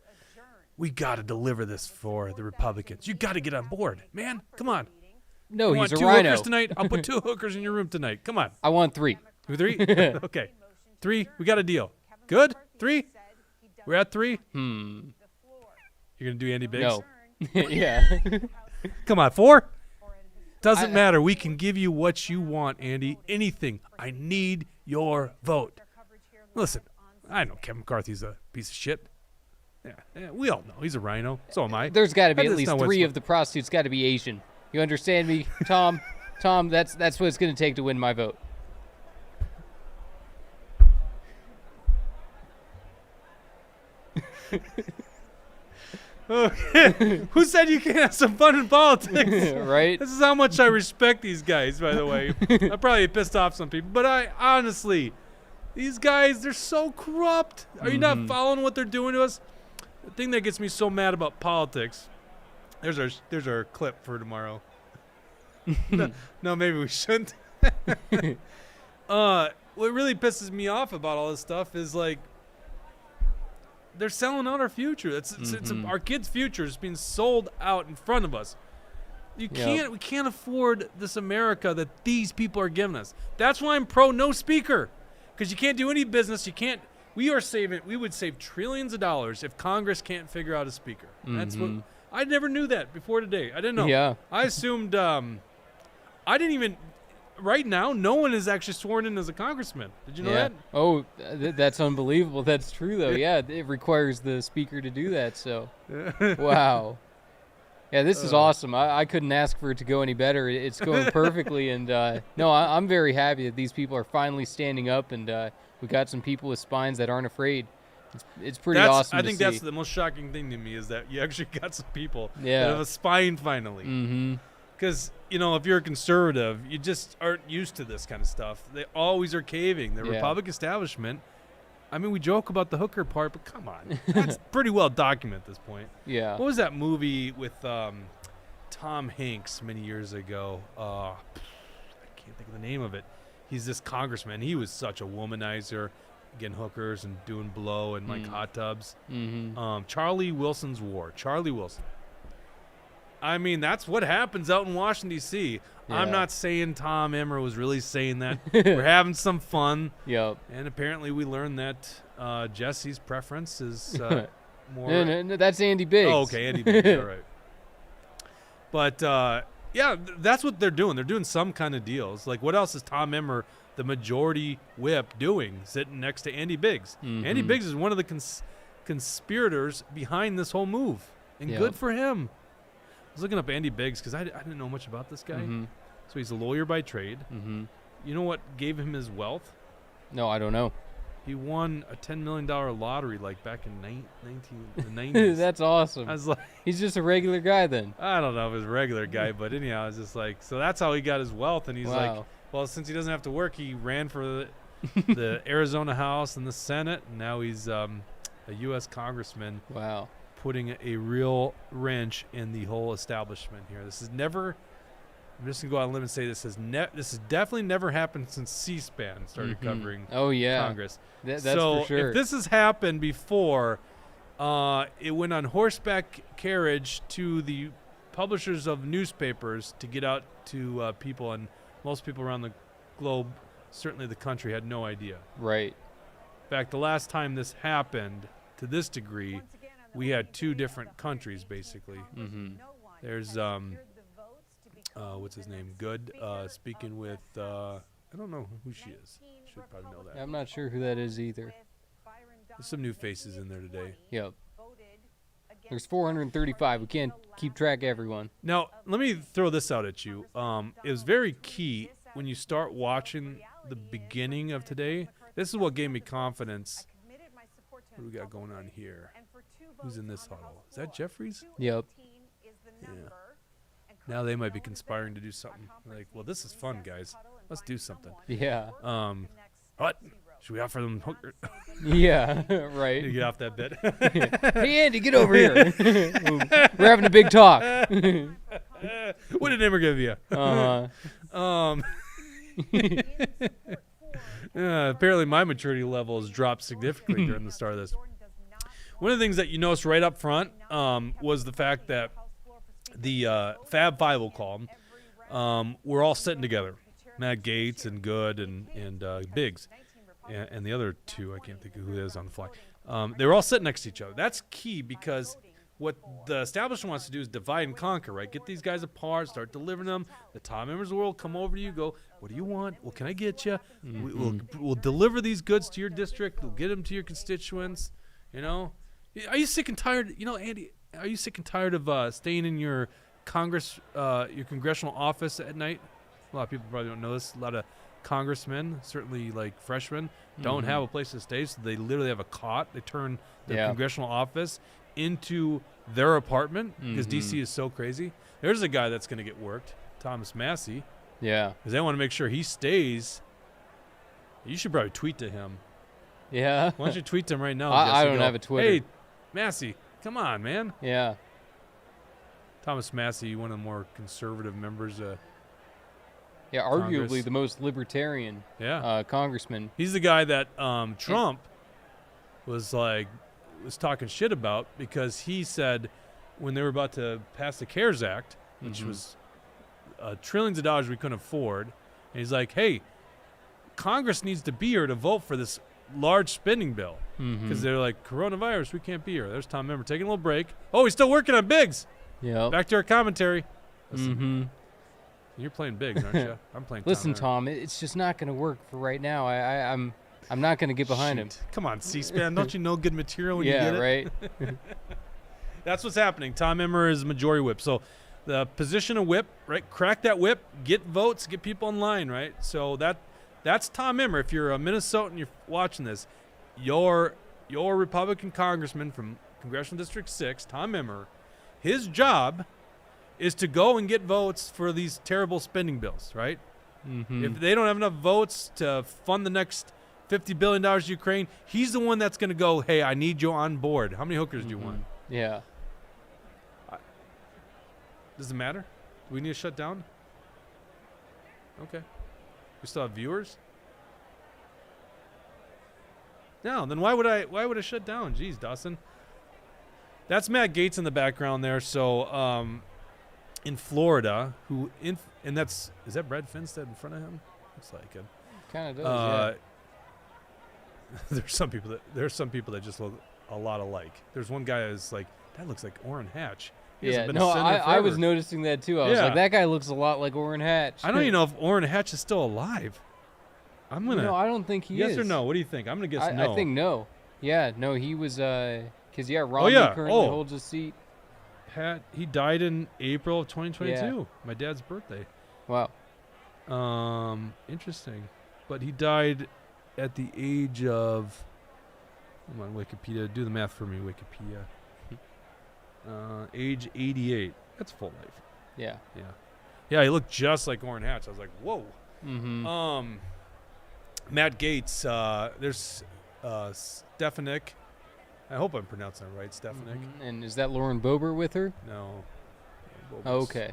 We got to deliver this for the Republicans. You got to get on board, man. Come on. No, You he's want a two rhino. hookers tonight? I'll put 2 hookers in your room tonight. Come on. I want 3. 2, 3? Okay. 3. We got a deal. Good? 3? We're at 3? You're going to do Andy Biggs? No. Yeah. Come on, 4? Doesn't matter. We can give you what you want, Andy. Anything. I need your vote. Listen, I know Kevin McCarthy's a piece of shit. Yeah, we all know. He's a rhino. So am I. There's got to be at That's least not what's- 3 of the prostitutes got to be Asian. You understand me, Tom? Tom, that's what it's going to take to win my vote. Who said you can't have some fun in politics? Right? This is how much I respect these guys, by the way. I probably pissed off some people, but I honestly, These guys, they're so corrupt. Are you not following what they're doing to us? The thing that gets me so mad about politics, there's our clip for tomorrow. No, maybe we shouldn't. What really pisses me off about all this stuff is like they're selling out our future. It's our kids' future is being sold out in front of us. We can't afford this America that these people are giving us. That's why I'm pro no speaker, because you can't do any business. We would save trillions of dollars if Congress can't figure out a speaker. That's what I never knew that before today. I didn't know. Yeah. I assumed. I didn't even. Right now, no one is actually sworn in as a congressman. Did you know that? Oh, that's unbelievable. That's true, though. Yeah, it requires the speaker to do that. So, wow. Yeah, this is awesome. I couldn't ask for it to go any better. It's going perfectly, and no, I'm very happy that these people are finally standing up, and we got some people with spines that aren't afraid. It's pretty awesome. I think to that's see. the most shocking thing to me is that you actually got some people that Yeah. have a spine finally. Mm-hmm. Because, if you're a conservative, you just aren't used to this kind of stuff. They always are caving. The Yeah. Republican establishment, I mean, we joke about the hooker part, but come on. That's pretty well documented at this point. Yeah. What was that movie with Tom Hanks many years ago? I can't think of the name of it. He's this congressman. He was such a womanizer, getting hookers and doing blow and like hot tubs. Mm-hmm. Charlie Wilson's War. Charlie Wilson. I mean, that's what happens out in Washington, D.C. I'm Yeah. not saying Tom Emmer was really saying that. We're having some fun. Yep. And apparently we learned that Jesse's preference is more... No, that's Andy Biggs. Oh, okay, Andy Biggs, all right. But, that's what they're doing. They're doing some kind of deals. Like, what else is Tom Emmer, the majority whip, doing sitting next to Andy Biggs? Andy Biggs is one of the conspirators behind this whole move. And Yep. good for him. I was looking up Andy Biggs because I didn't know much about this guy. So he's a lawyer by trade. You know what gave him his wealth? No, I don't know. He won a $10 million lottery like back in the 90s. That's awesome. I was like, He's just a regular guy then. I don't know if he's a regular guy, but anyhow, I was just like, so that's how he got his wealth. And he's like, Wow. well, since he doesn't have to work, he ran for the Arizona House and the Senate. And now he's a U.S. congressman. Wow. Putting a real wrench in the whole establishment here. This has never. I'm just gonna go out on a limb and say this has definitely never happened since C-SPAN started covering Oh yeah. Congress. That's so for sure. if this has happened before, it went on horseback carriage to the publishers of newspapers to get out to people, and most people around the globe, certainly the country, had no idea. Right. In fact, the last time this happened to this degree, we had two different countries basically. There's what's his name? Good. Speaking with I don't know who she is. Should probably know that. I'm not sure who that is either. There's some new faces in there today. Yep. There's 435. We can't keep track of everyone. Now, let me throw this out at you. It was very key when you start watching the beginning of today. This is what gave me confidence. What do we got going on here? Who's in this huddle? Is that Jeffries? Yep. Yeah. Now they might be conspiring to do something. Like, well, this is fun, guys. Let's do something. Yeah. What? Should we offer them hooker? Yeah. You Right. get off that bit. Hey Andy, get over here. We're having a big talk. What did Emmer give you? Apparently my maturity level has dropped significantly during the start of this. One of the things that you noticed right up front was the fact that the Fab Five, we'll call them, we're all sitting together. Matt Gaetz and Good and Biggs. And the other two, I can't think of who it is on the fly. They were all sitting next to each other. That's key because what the establishment wants to do is divide and conquer, right? Get these guys apart, start delivering them. The top members of the world come over to you, go, what do you want? What can I get you? We'll deliver these goods to your district. We'll get them to your constituents. You know, are you sick and tired? You know, Andy, are you sick and tired of staying in your your congressional office at night? A lot of people probably don't know this. A lot of congressmen, certainly like freshmen, don't have a place to stay, so they literally have a cot. They turn their congressional office into their apartment because D.C. is so crazy. There's a guy that's going to get worked, Thomas Massey, Yeah. because they want to make sure he stays. You should probably tweet to him. Yeah. Why don't you tweet to him right now? I Jesse, don't go, have a Twitter. Hey, Massey, come on, man. Yeah. Thomas Massey, one of the more conservative members. Yeah, arguably Congress. the most libertarian Yeah. congressman. He's the guy that Trump was talking shit about because he said when they were about to pass the CARES Act, which was trillions of dollars we couldn't afford, and he's like, hey, Congress needs to be here to vote for this large spending bill because they're like, coronavirus, we can't be here. There's Tom Member taking a little break. Oh, he's still working on Biggs. Yeah. Back to our commentary. Listen, you're playing Biggs, aren't you? I'm playing Listen, Tom. Tom, it's just not going to work for right now. I'm not going to get behind him. Shoot. Come on, C-SPAN. Don't you know good material when you Yeah, get it? right. That's what's happening. Tom Emmer is majority whip. So the position of whip, right? Crack that whip, get votes, get people in line, right? So that's Tom Emmer. If you're a Minnesotan, you're watching this, your Republican congressman from Congressional District 6, Tom Emmer, his job is to go and get votes for these terrible spending bills, right? If they don't have enough votes to fund the next $50 billion to Ukraine, he's the one that's going to go, hey, I need you on board. How many hookers do you want? Yeah. Does it matter? Do we need to shut down? Okay. We still have viewers? No, then why would I shut down? Jeez, Dawson. That's Matt Gaetz in the background there. So in Florida, is that Brad Finstead in front of him? Looks like it. Kind of does, There's some people that just look a lot alike. There's one guy that's like, that looks like Orrin Hatch. He hasn't been a senator I was forever. noticing that too. I was like, that guy looks a lot like Orrin Hatch. I don't even know if Orrin Hatch is still alive. I'm gonna. No, I don't think he is. Yes or no? What do you think? I'm gonna guess no. I think no. Yeah, no, he was because Romney currently holds a seat. He died in April of 2022. My dad's birthday. Wow. Interesting. But he died at the age of. Come on, Wikipedia. Do the math for me, Wikipedia. Age 88. That's full life. Yeah. Yeah. Yeah, he looked just like Orrin Hatch. I was like, whoa. Matt Gaetz. There's Stefanik. I hope I'm pronouncing it right, Stefanik. And is that Lauren Boebert with her? No. Oh, okay.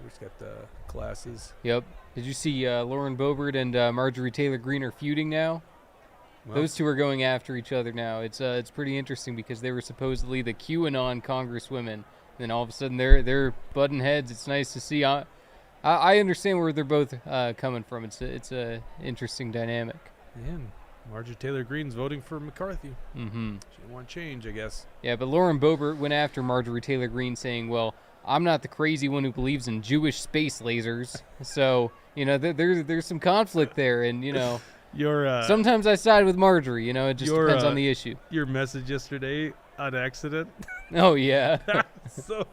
He's got the glasses. Yep. Did you see Lauren Boebert and Marjorie Taylor Greene are feuding now? Well, Those two are going after each other now. It's pretty interesting because they were supposedly the QAnon congresswomen. Then all of a sudden they're butting heads. It's nice to see. I understand where they're both coming from. It's a interesting dynamic. Man, Marjorie Taylor Greene's voting for McCarthy. She didn't want change, I guess. Yeah, but Lauren Boebert went after Marjorie Taylor Greene, saying, "Well, I'm not the crazy one who believes in Jewish space lasers." So there's some conflict there, and Your sometimes I side with Marjorie. It just depends on the issue. Your message yesterday on accident. Oh yeah. So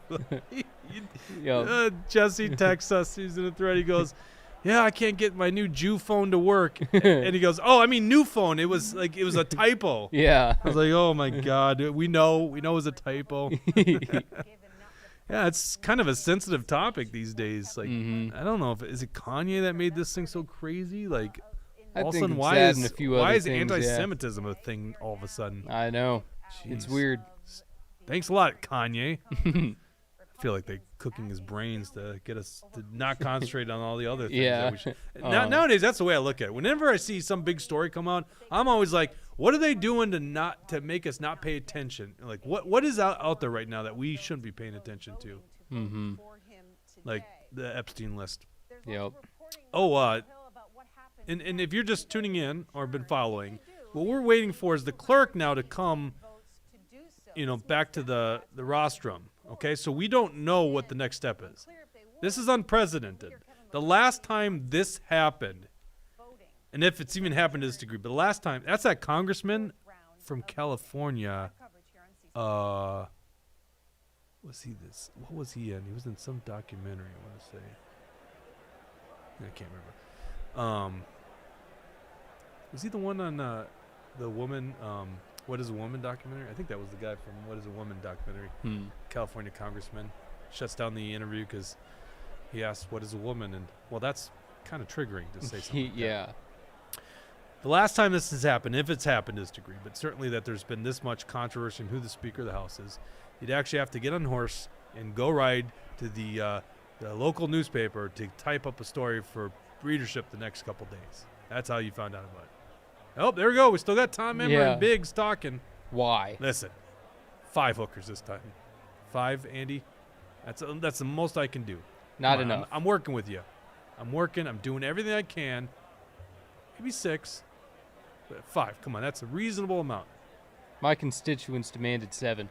Yo. Jesse texts us. He's in a thread. He goes, "Yeah, I can't get my new Jew phone to work." And he goes, "Oh, I mean new phone. It was a typo." Yeah. I was like, "Oh my god, we know it was a typo." Yeah, it's kind of a sensitive topic these days. Like, I don't know is it Kanye that made this thing so crazy? Like, I all of a think sudden, it's why that is and a few other things, anti-Semitism a thing all of a sudden? I know. It's Jeez. weird. Thanks a lot, Kanye. I feel like they're cooking his brains to get us to not concentrate on all the other things. Yeah. That we should. Nowadays, that's the way I look at it. Whenever I see some big story come out, I'm always like, what are they doing to make us not pay attention? Like, what is out there right now that we shouldn't be paying attention to? Like the Epstein list. Yep. Oh, and if you're just tuning in or been following, what we're waiting for is the clerk now to come, back to the rostrum. Okay, so we don't know what the next step is. This is unprecedented. The last time this happened, and if it's even happened to this degree, but the last time, that's that congressman from California. What was he in? He was in some documentary, I want to say. I can't remember. Was he the one on the woman, What is a Woman documentary? I think that was the guy from What is a Woman documentary. California congressman shuts down the interview because he asked, what is a woman? And, well, that's kind of triggering to say something like that. Yeah. the last time this has happened, if it's happened, is degree, but certainly that there's been this much controversy in who the Speaker of the House is, you'd actually have to get on a horse and go ride to the local newspaper to type up a story for readership the next couple days. That's how you found out about it. Oh, there we go. We still got Tom Emmer Yeah. and Biggs talking. Why? Listen, 5 hookers this time. 5, Andy. That's the most I can do. Not Come on, enough. I'm working with you. I'm working. I'm doing everything I can. Maybe 6, but 5. Come on, that's a reasonable amount. My constituents demanded 7.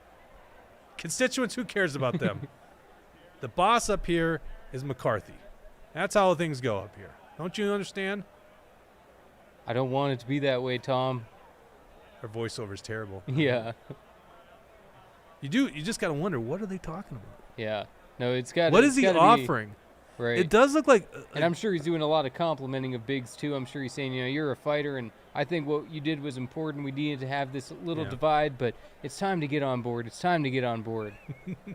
Constituents, who cares about them? The boss up here is McCarthy. That's how things go up here. Don't you understand? I don't want it to be that way, Tom. Her voiceover is terrible. Yeah. You just got to wonder, what are they talking about? Yeah. No, it's got. What is he offering? Right. It does look like. And I'm sure he's doing a lot of complimenting of Biggs too. I'm sure he's saying, you're a fighter, and I think what you did was important. We needed to have this little Yeah. divide, but it's time to get on board. It's time to get on board.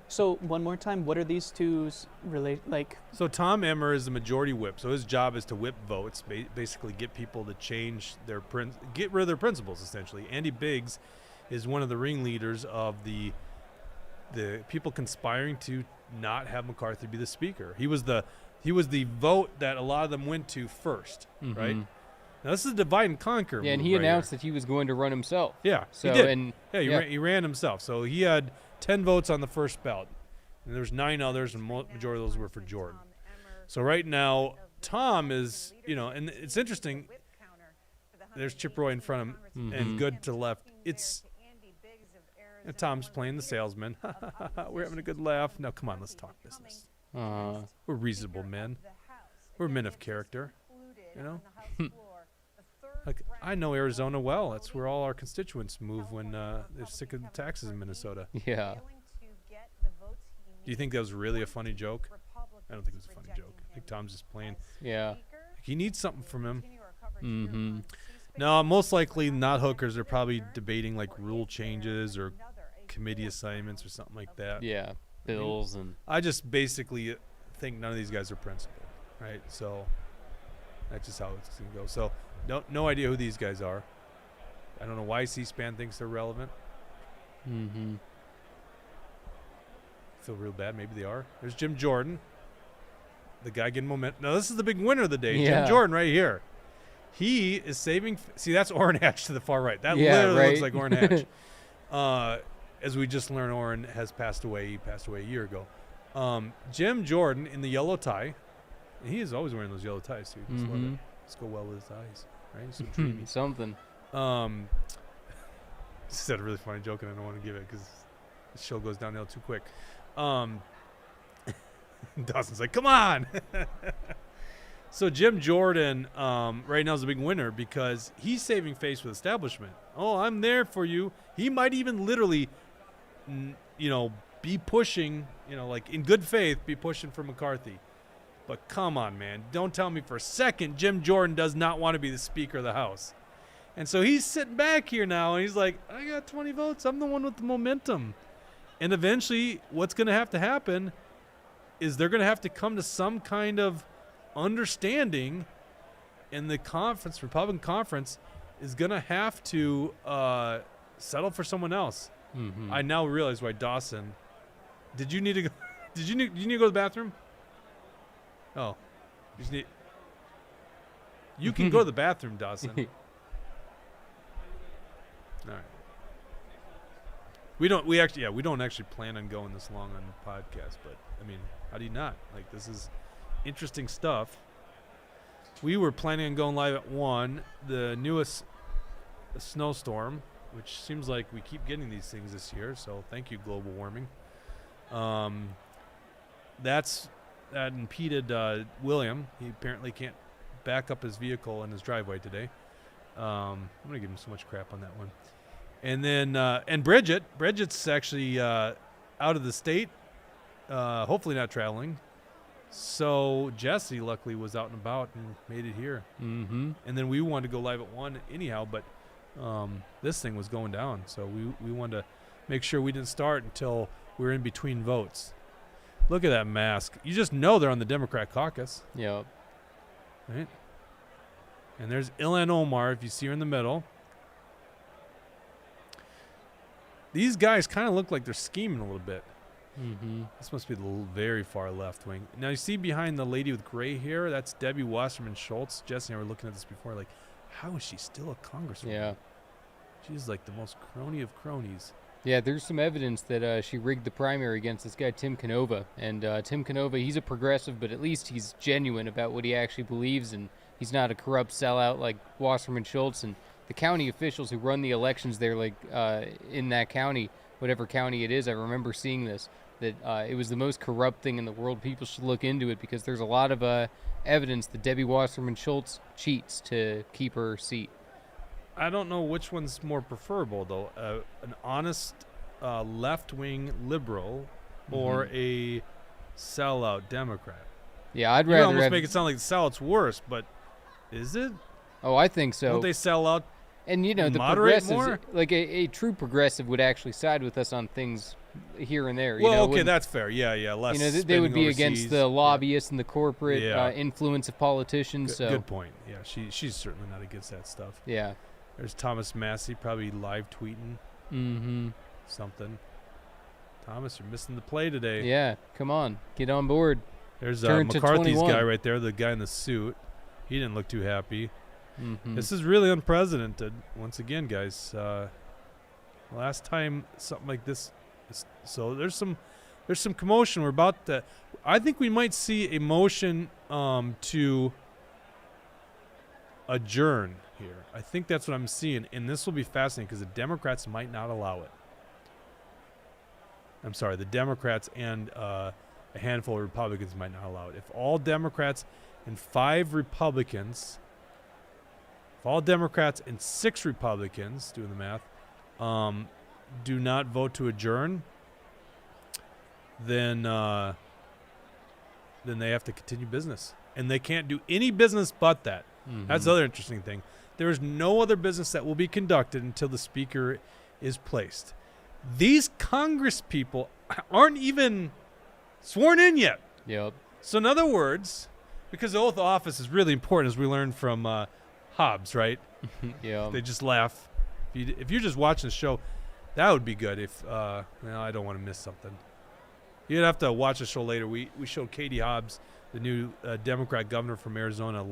So one more time, what are these two's relate like? So Tom Emmer is the majority whip. So his job is to whip votes, basically get people to change get rid of their principles, essentially. Andy Biggs is one of the ringleaders of the people conspiring to not have McCarthy be the speaker. He was the vote that a lot of them went to first, right? Now this is a divide and conquer. Yeah, and move he right announced here. that he was going to run himself. Yeah, So he did. and He ran himself. So he had 10 votes on the first ballot. And there's 9 others, and majority of those were for Jordan. So right now, Tom is, and it's interesting. There's Chip Roy in front of him, and Good to the left. Tom's playing the salesman. We're having a good laugh. Now, come on, let's talk business. We're reasonable men. We're men of character. Like, I know Arizona well. That's where all our constituents move when they're sick of the taxes in Minnesota. Yeah. Do you think that was really a funny joke? I don't think it was a funny joke. I think Tom's just playing. Yeah. He needs something from him. No, most likely not hookers. They're probably debating like rule changes or committee assignments or something like that. Yeah. Bills and. I just basically think none of these guys are principled, right? So that's just how it's going to go. So no idea who these guys are. I don't know why C-SPAN thinks they're relevant. Feel real bad. Maybe they are. There's Jim Jordan, the guy getting momentum. Now, this is the big winner of the day. Yeah. Jim Jordan right here. He is saving. See, that's Orrin Hatch to the far right. That Yeah, literally right. looks like Orrin Hatch. As we just learned, Orrin has passed away. He passed away a year ago. Jim Jordan in the yellow tie. He is always wearing those yellow ties, too. Just love it. Let's go well with his eyes, right? So dreamy. Something. Said a really funny joke, and I don't want to give it because the show goes downhill too quick. Dawson's like, come on. So Jim Jordan right now is a big winner because he's saving face with establishment. Oh, I'm there for you. He might even literally, be pushing, like in good faith, be pushing for McCarthy. But come on, man. Don't tell me for a second Jim Jordan does not want to be the Speaker of the House. And so he's sitting back here now, and he's like, I got 20 votes. I'm the one with the momentum. And eventually what's going to happen is they're going to have to come to some kind of understanding, and the Republican conference is going to have to settle for someone else. I now realize why Dawson. Did you need to go? Did you need to go to the bathroom? Oh, you can go to the bathroom, Dawson. All right. We don't actually plan on going this long on the podcast, but I mean, how do you not? Like, this is interesting stuff. We were planning on going live at 1. The newest snowstorm, which seems like we keep getting these things this year, so thank you, global warming. That impeded William. He apparently can't back up his vehicle in his driveway today. I'm going to give him so much crap on that one. And then, and Bridget's actually out of the state, hopefully not traveling. So Jesse, luckily, was out and about and made it here. And then we wanted to go live at 1 anyhow, but this thing was going down. So we wanted to make sure we didn't start until we were in between votes. Look at that mask. You just know they're on the Democrat caucus. Yep. Right? And there's Ilhan Omar, if you see her in the middle. These guys kind of look like they're scheming a little bit. Mm-hmm. This must be the very far left wing. Now, you see behind the lady with gray hair, that's Debbie Wasserman Schultz. Jesse and I were looking at this before, like, how is she still a congresswoman? Yeah. She's like the most crony of cronies. Yeah, there's some evidence that she rigged the primary against this guy, Tim Canova. And Tim Canova, he's a progressive, but at least he's genuine about what he actually believes, and he's not a corrupt sellout like Wasserman Schultz. And the county officials who run the elections there, like in that county, whatever county it is, I remember seeing this, that it was the most corrupt thing in the world. People should look into it because there's a lot of evidence that Debbie Wasserman Schultz cheats to keep her seat. I don't know which one's more preferable, though. An honest left-wing liberal or a sellout Democrat. Yeah, I'd You rather almost have... make it sound like the sellout's worse, but is it? Oh, I think so. Don't they sell out? And, you know, the moderate progressives, more? like a true progressive would actually side with us on things here and there. Well, you know, okay, wouldn't- that's fair. Yeah, less. You know, they would be spending against overseas. the lobbyists and the corporate Yeah. influence of politicians. So, Good point. Yeah, she's certainly not against that stuff. yeah. There's Thomas Massey, probably live tweeting Mm-hmm. something. Thomas, you're missing the play today. Yeah, come on. Get on board. There's Turn to McCarthy's 21. guy right there, the guy in the suit. He didn't look too happy. Mm-hmm. This is really unprecedented. Once again, guys. Last time something like this. So there's some commotion. We're about to. I think we might see a motion to adjourn here. I think that's what I'm seeing, and this will be fascinating because the Democrats might not allow it. I'm sorry, the Democrats and a handful of Republicans might not allow it. If all Democrats and 5 Republicans, if all Democrats and 6 Republicans, doing the math, do not vote to adjourn, then they have to continue business, and they can't do any business but that. That's the other interesting thing. There is no other business that will be conducted until the speaker is placed. These Congress people aren't even sworn in yet. Yep. So in other words, because the oath of office is really important, as we learned from Hobbes, right? Yeah. They just laugh. If you're just watching the show, that would be good. If I don't want to miss something. You'd have to watch the show later. We showed Katie Hobbs, the new Democrat governor from Arizona,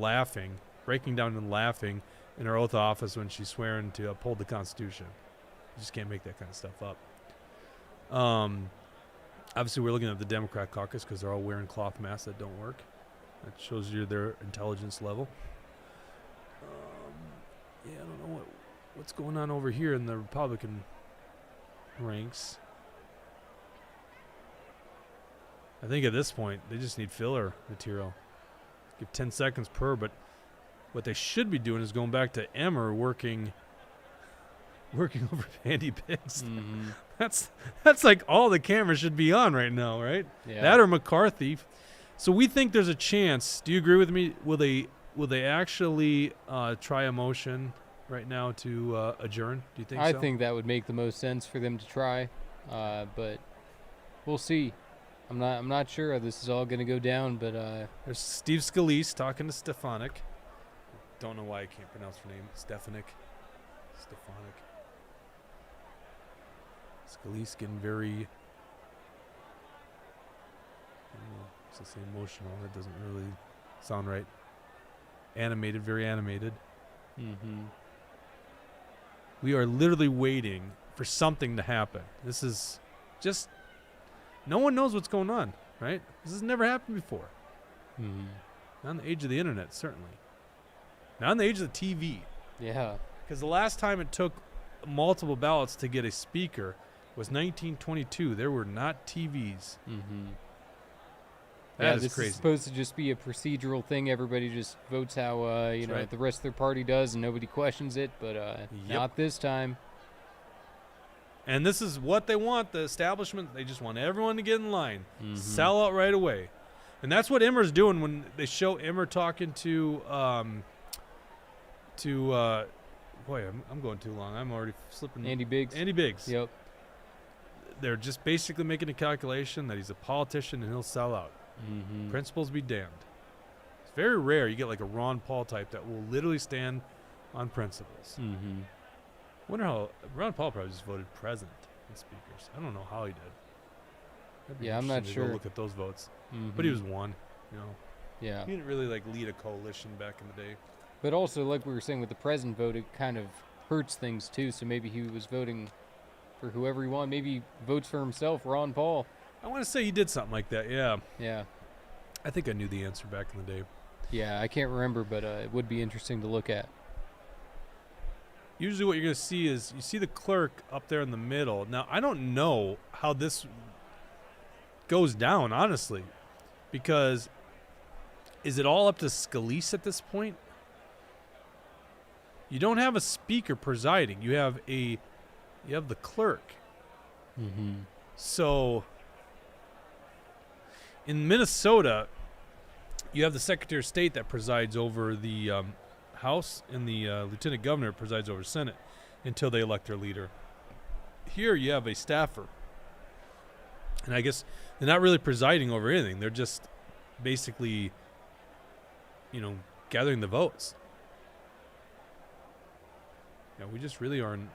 breaking down and laughing in her oath of office when she's swearing to uphold the Constitution. You just can't make that kind of stuff up. Obviously, we're looking at the Democrat caucus because they're all wearing cloth masks that don't work. That shows you their intelligence level. I don't know what's going on over here in the Republican ranks. I think at this point, they just need filler material. Give 10 seconds per, but what they should be doing is going back to Emmer working over Andy Biggs. Mm-hmm. That's like all the cameras should be on right now, right? Yeah. That or McCarthy. So we think there's a chance. Do you agree with me? Will they actually try a motion right now to adjourn? Do you think so? I think that would make the most sense for them to try, but we'll see. I'm not sure how this is all going to go down, but There's Steve Scalise talking to Stefanik. Don't know why I can't pronounce her name. Stefanik. Scalise getting very, I don't know, to say emotional. That doesn't really sound right. Animated, very animated. mm-hmm. We are literally waiting for something to happen. This is just, no one knows what's going on, right? This has never happened before. Mm-hmm. Not in the age of the internet, certainly. Not in the age of the TV. Yeah. Because the last time it took multiple ballots to get a speaker was 1922. There were not TVs. Mm-hmm. That is this crazy. is supposed to just be a procedural thing. Everybody just votes how right. the rest of their party does, and nobody questions it. But not this time. And this is what they want, the establishment. They just want everyone to get in line. Mm-hmm. Sell out right away. And that's what Emmer's doing when they show Emmer talking to boy, I'm going too long. I'm already slipping. Andy Biggs. Andy Biggs. Yep. They're just basically making a calculation that he's a politician and he'll sell out. Mm-hmm. Principles be damned. It's very rare you get like a Ron Paul type that will literally stand on principles. Mm-hmm. Wonder how Ron Paul probably just voted president in speakers. I don't know how he did. That'd be Yeah, I'm not interesting to go sure. look at those votes, Mm-hmm. but he was one. You know, Yeah. he didn't really like lead a coalition back in the day. But also, like we were saying with the president vote, it kind of hurts things too. So maybe he was voting for whoever he wanted. Maybe he votes for himself, Ron Paul. I want to say he did something like that. Yeah, Yeah. I think I knew the answer back in the day. Yeah, I can't remember, but it would be interesting to look at. Usually what you're going to see is you see the clerk up there in the middle. Now, I don't know how this goes down, honestly, because is it all up to Scalise at this point? You don't have a speaker presiding. You have the clerk. Mm-hmm. So in Minnesota, you have the Secretary of State that presides over the House, and the Lieutenant Governor presides over Senate until they elect their leader. Here you have a staffer. And I guess they're not really presiding over anything. They're just basically, gathering the votes. Yeah, we just really are in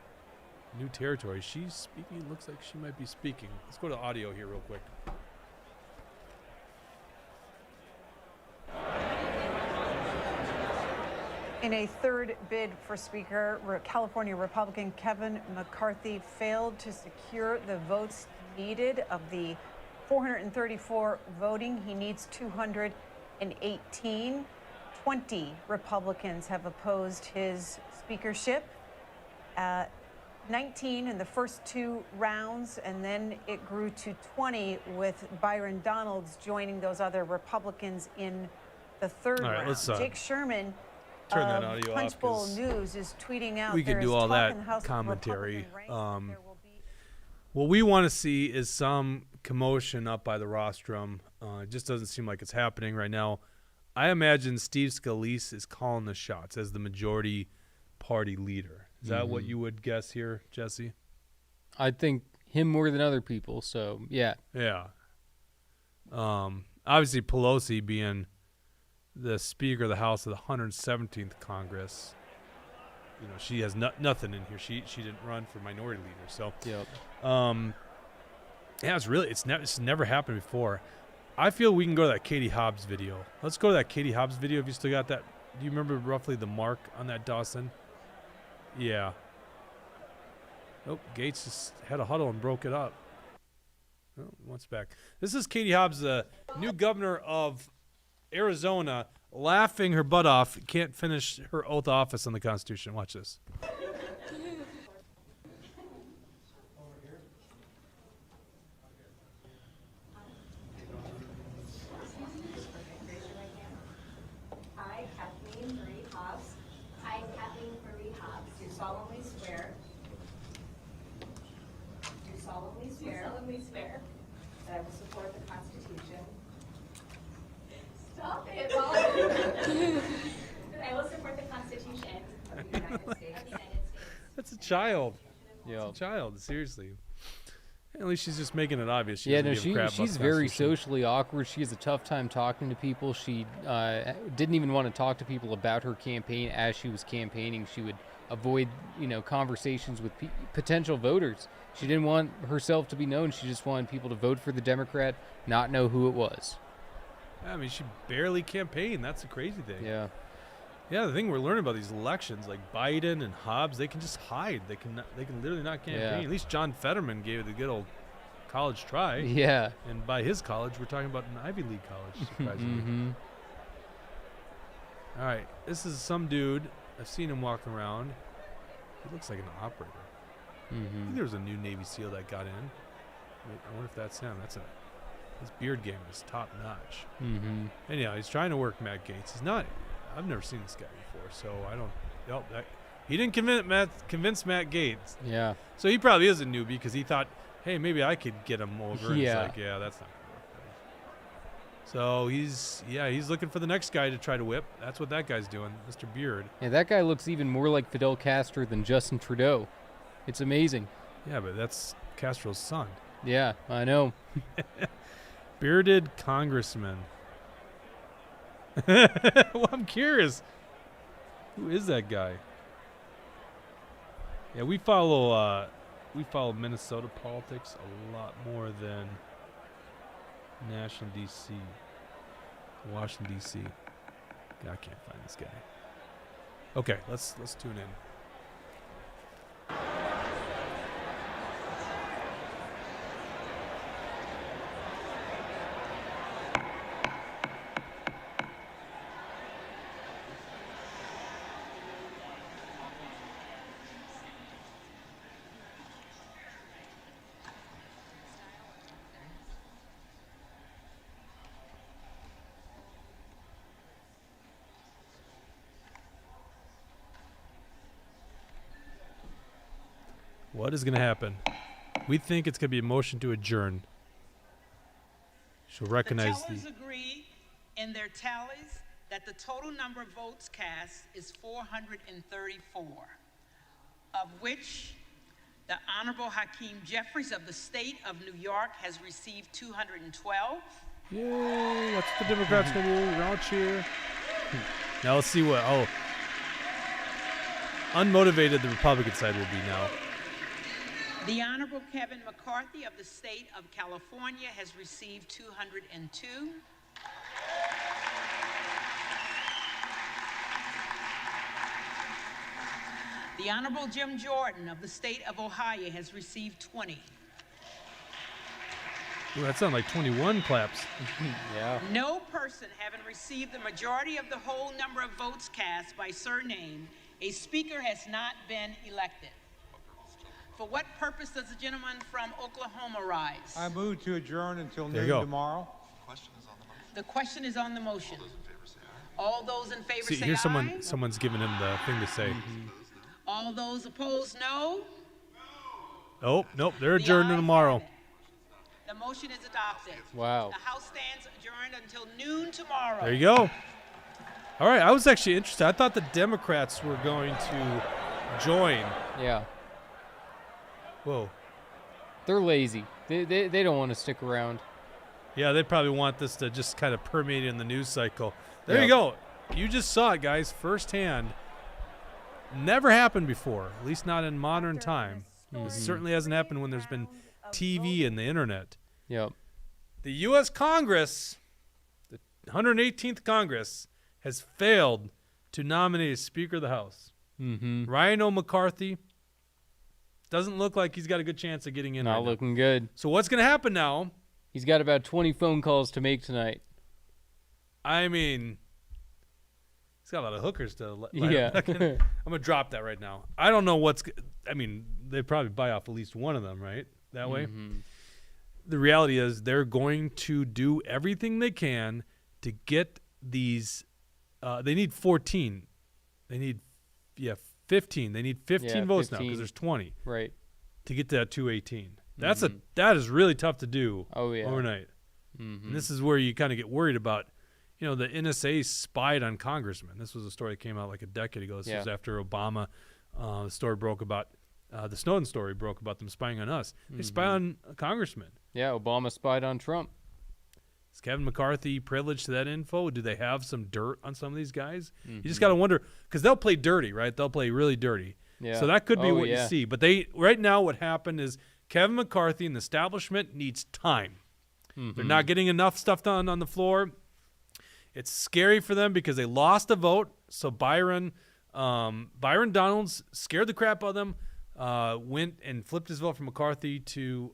new territory. She's speaking. It looks like she might be speaking. Let's go to audio here real quick. In a third bid for Speaker, California Republican Kevin McCarthy failed to secure the votes needed. Of the 434 voting, he needs 218. 20 Republicans have opposed his speakership. 19 in the first two rounds, and then it grew to 20 with Byron Donalds joining those other Republicans in the third All right, round. let's, Jake Sherman turn that of audio off, Punch Bowl 'cause News is tweeting out we can there do is all talk that in the House of commentary. Republican ranks that there will be What we want to see is some commotion up by the rostrum. It just doesn't seem like it's happening right now. I imagine Steve Scalise is calling the shots as the majority party leader. Is that what you would guess here, Jesse? I think him more than other people. So yeah. Yeah. Obviously, Pelosi being the Speaker of the House of the 117th Congress, she has nothing in here. She didn't run for minority leader. So Yep. yeah, it's never happened before. I feel we can go to that Katie Hobbs video. Let's go to that Katie Hobbs video if you still got that. Do you remember roughly the mark on that, Dawson? Yeah. Oh, Gates just had a huddle and broke it up. Oh, once back. This is Katie Hobbs, the new governor of Arizona, laughing her butt off. Can't finish her oath of office on the Constitution. Watch this. I, Kathleen Marie Hobbs. I, Kathleen Marie Hobbs. Do solemnly swear. Do solemnly swear. Do solemnly swear. That I will support the Constitution. Stop it, Mom. That I will support the Constitution of the United States. That's a child. Yeah. It's a child, seriously. At least she's just making it obvious. She Yeah, doesn't no, give a crap about she's the very Constitution. socially awkward. She has a tough time talking to people. She didn't even want to talk to people about her campaign as she was campaigning. She would avoid, conversations with potential voters. She didn't want herself to be known. She just wanted people to vote for the Democrat, not know who it was. I mean, she barely campaigned. That's the crazy thing. Yeah. Yeah, the thing we're learning about these elections, like Biden and Hobbs, they can just hide. They can literally not campaign. Yeah. At least John Fetterman gave it a good old college try. Yeah. And by his college, we're talking about an Ivy League college, surprisingly. Mm-hmm. All right, this is some dude. I've seen him walking around. He looks like an operator. I think there was a new Navy SEAL that got in. I wonder if that's him. His beard game is top notch. Mm-hmm. Anyhow, he's trying to work Matt Gaetz. He's not. I've never seen this guy before, so I don't. He didn't convince Matt Gaetz. Yeah. So he probably is a newbie because he thought, hey, maybe I could get him over. And Yeah. he's like, yeah, that's not gonna work. So he's looking for the next guy to try to whip. That's what that guy's doing, Mr. Beard. Yeah, that guy looks even more like Fidel Castro than Justin Trudeau. It's amazing. Yeah, but that's Castro's son. Yeah, I know. Bearded congressman. Well, I'm curious. Who is that guy? Yeah, we follow Minnesota politics a lot more than national D.C. Washington D.C. God, I can't find this guy. Okay, let's tune in. What is going to happen? We think it's going to be a motion to adjourn. She'll recognize The tellers agree in their tallies that the total number of votes cast is 434, of which the Honorable Hakeem Jeffries of the state of New York has received 212. Yay, that's what the Democrats going to do. Round cheer. Now let's see what, unmotivated the Republican side will be now. The Honorable Kevin McCarthy of the state of California has received 202. The Honorable Jim Jordan of the state of Ohio has received 20. Ooh, that sounds like 21 claps. Yeah. No person having received the majority of the whole number of votes cast by surname, a speaker has not been elected. For what purpose does the gentleman from Oklahoma rise? I move to adjourn until There you noon go. tomorrow. The question is on the motion. All those in favor See, say here's aye. someone's giving him the thing to say. All those opposed, no. Oh, nope, they're The adjourned ayes tomorrow. have it. The motion is adopted. Wow. The House stands adjourned until noon tomorrow. There you go. All right, I was actually interested. I thought the Democrats were going to join. Yeah. Whoa. They're lazy. They don't want to stick around. Yeah, they probably want this to just kind of permeate in the news cycle. There Yep. you go. You just saw it, guys, firsthand. Never happened before, at least not in modern time. It certainly hasn't happened when there's been TV and the internet. Yep. The U.S. Congress, the 118th Congress, has failed to nominate a Speaker of the House. Mm-hmm. Ryan McCarthy doesn't look like he's got a good chance of getting in. Not right now. looking good. So what's going to happen now? He's got about 20 phone calls to make tonight. I mean, he's got a lot of hookers to let. Yeah. I'm going to drop that right now. I don't know I mean, they probably buy off at least one of them, right? That way. The reality is they're going to do everything they can to get these. They need 14. They need, 15. They need 15 votes now 15. because there's 20 Right. to get to that 218. That is really tough to do overnight. Mm-hmm. And this is where you kind of get worried about, the NSA spied on congressmen. This was a story that came out like a decade ago. This was after Obama. The story broke about, the Snowden story broke about them spying on us. They spy on a congressman. Yeah, Obama spied on Trump. Is Kevin McCarthy privileged to that info? Do they have some dirt on some of these guys? You just got to wonder, because they'll play dirty, right? They'll play really dirty. Yeah. So that could be what yeah. you see. But right now what happened is Kevin McCarthy and the establishment needs time. They're not getting enough stuff done on the floor. It's scary for them because they lost a vote. So Byron Donalds scared the crap out of them, went and flipped his vote from McCarthy to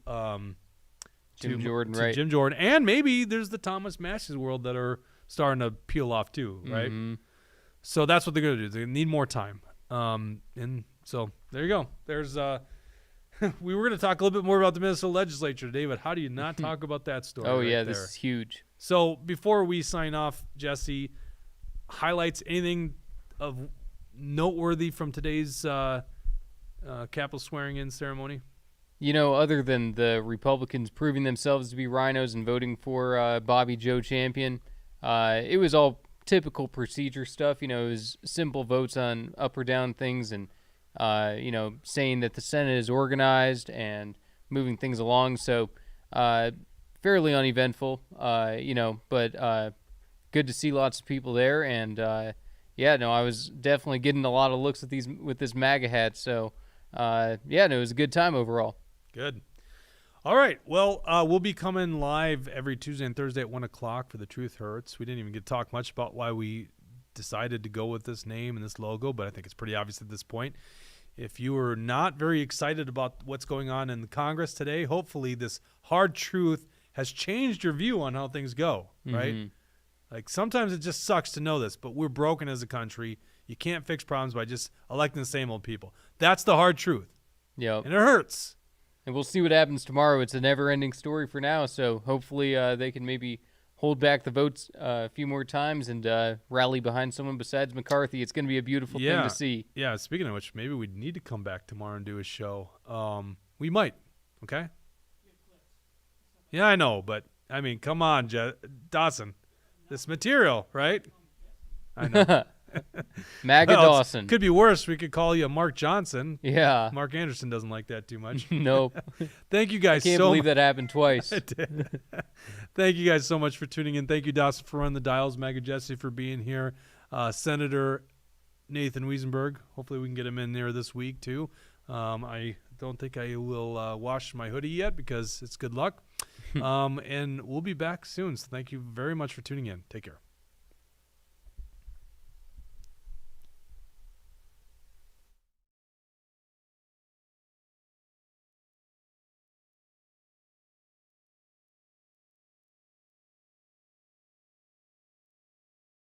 Jim Jordan, to right. Jim Jordan. And maybe there's the Thomas Mashes world that are starting to peel off too, right? So that's what they're going to do. They need more time. And so there you go. There's we were going to talk a little bit more about the Minnesota legislature today, but how do you not talk about that story? Oh, right yeah, there? this is huge. So before we sign off, Jesse, highlights anything of noteworthy from today's Capitol swearing-in ceremony? Other than the Republicans proving themselves to be RINOs and voting for Bobby Joe Champion, it was all typical procedure stuff. It was simple votes on up or down things and, saying that the Senate is organized and moving things along. So fairly uneventful, but good to see lots of people there. And yeah, no, I was definitely getting a lot of looks at with this MAGA hat. So yeah, no, it was a good time overall. Good. All right. Well, we'll be coming live every Tuesday and Thursday at 1 o'clock for The Truth Hurts. We didn't even get to talk much about why we decided to go with this name and this logo, but I think it's pretty obvious at this point. If you are not very excited about what's going on in the Congress today, hopefully this hard truth has changed your view on how things go, right? Like sometimes it just sucks to know this, but we're broken as a country. You can't fix problems by just electing the same old people. That's the hard truth. Yep. And it hurts. And we'll see what happens tomorrow. It's a never-ending story for now, so hopefully they can maybe hold back the votes a few more times and rally behind someone besides McCarthy. It's going to be a beautiful thing to see. Yeah, speaking of which, maybe we need to come back tomorrow and do a show. We might, okay? Yeah, I know, but, I mean, come on, Dawson. This material, right? I know. MAGA Well, Dawson. Could be worse. We could call you Mark Johnson. Yeah. Mark Anderson doesn't like that too much. Nope. Thank you guys I can't so believe that happened twice. Thank you guys so much for tuning in. Thank you, Dawson, for running the dials. MAGA Jesse for being here. Senator Nathan Wiesenberg. Hopefully we can get him in there this week, too. I don't think I will wash my hoodie yet because it's good luck. And we'll be back soon. So thank you very much for tuning in. Take care.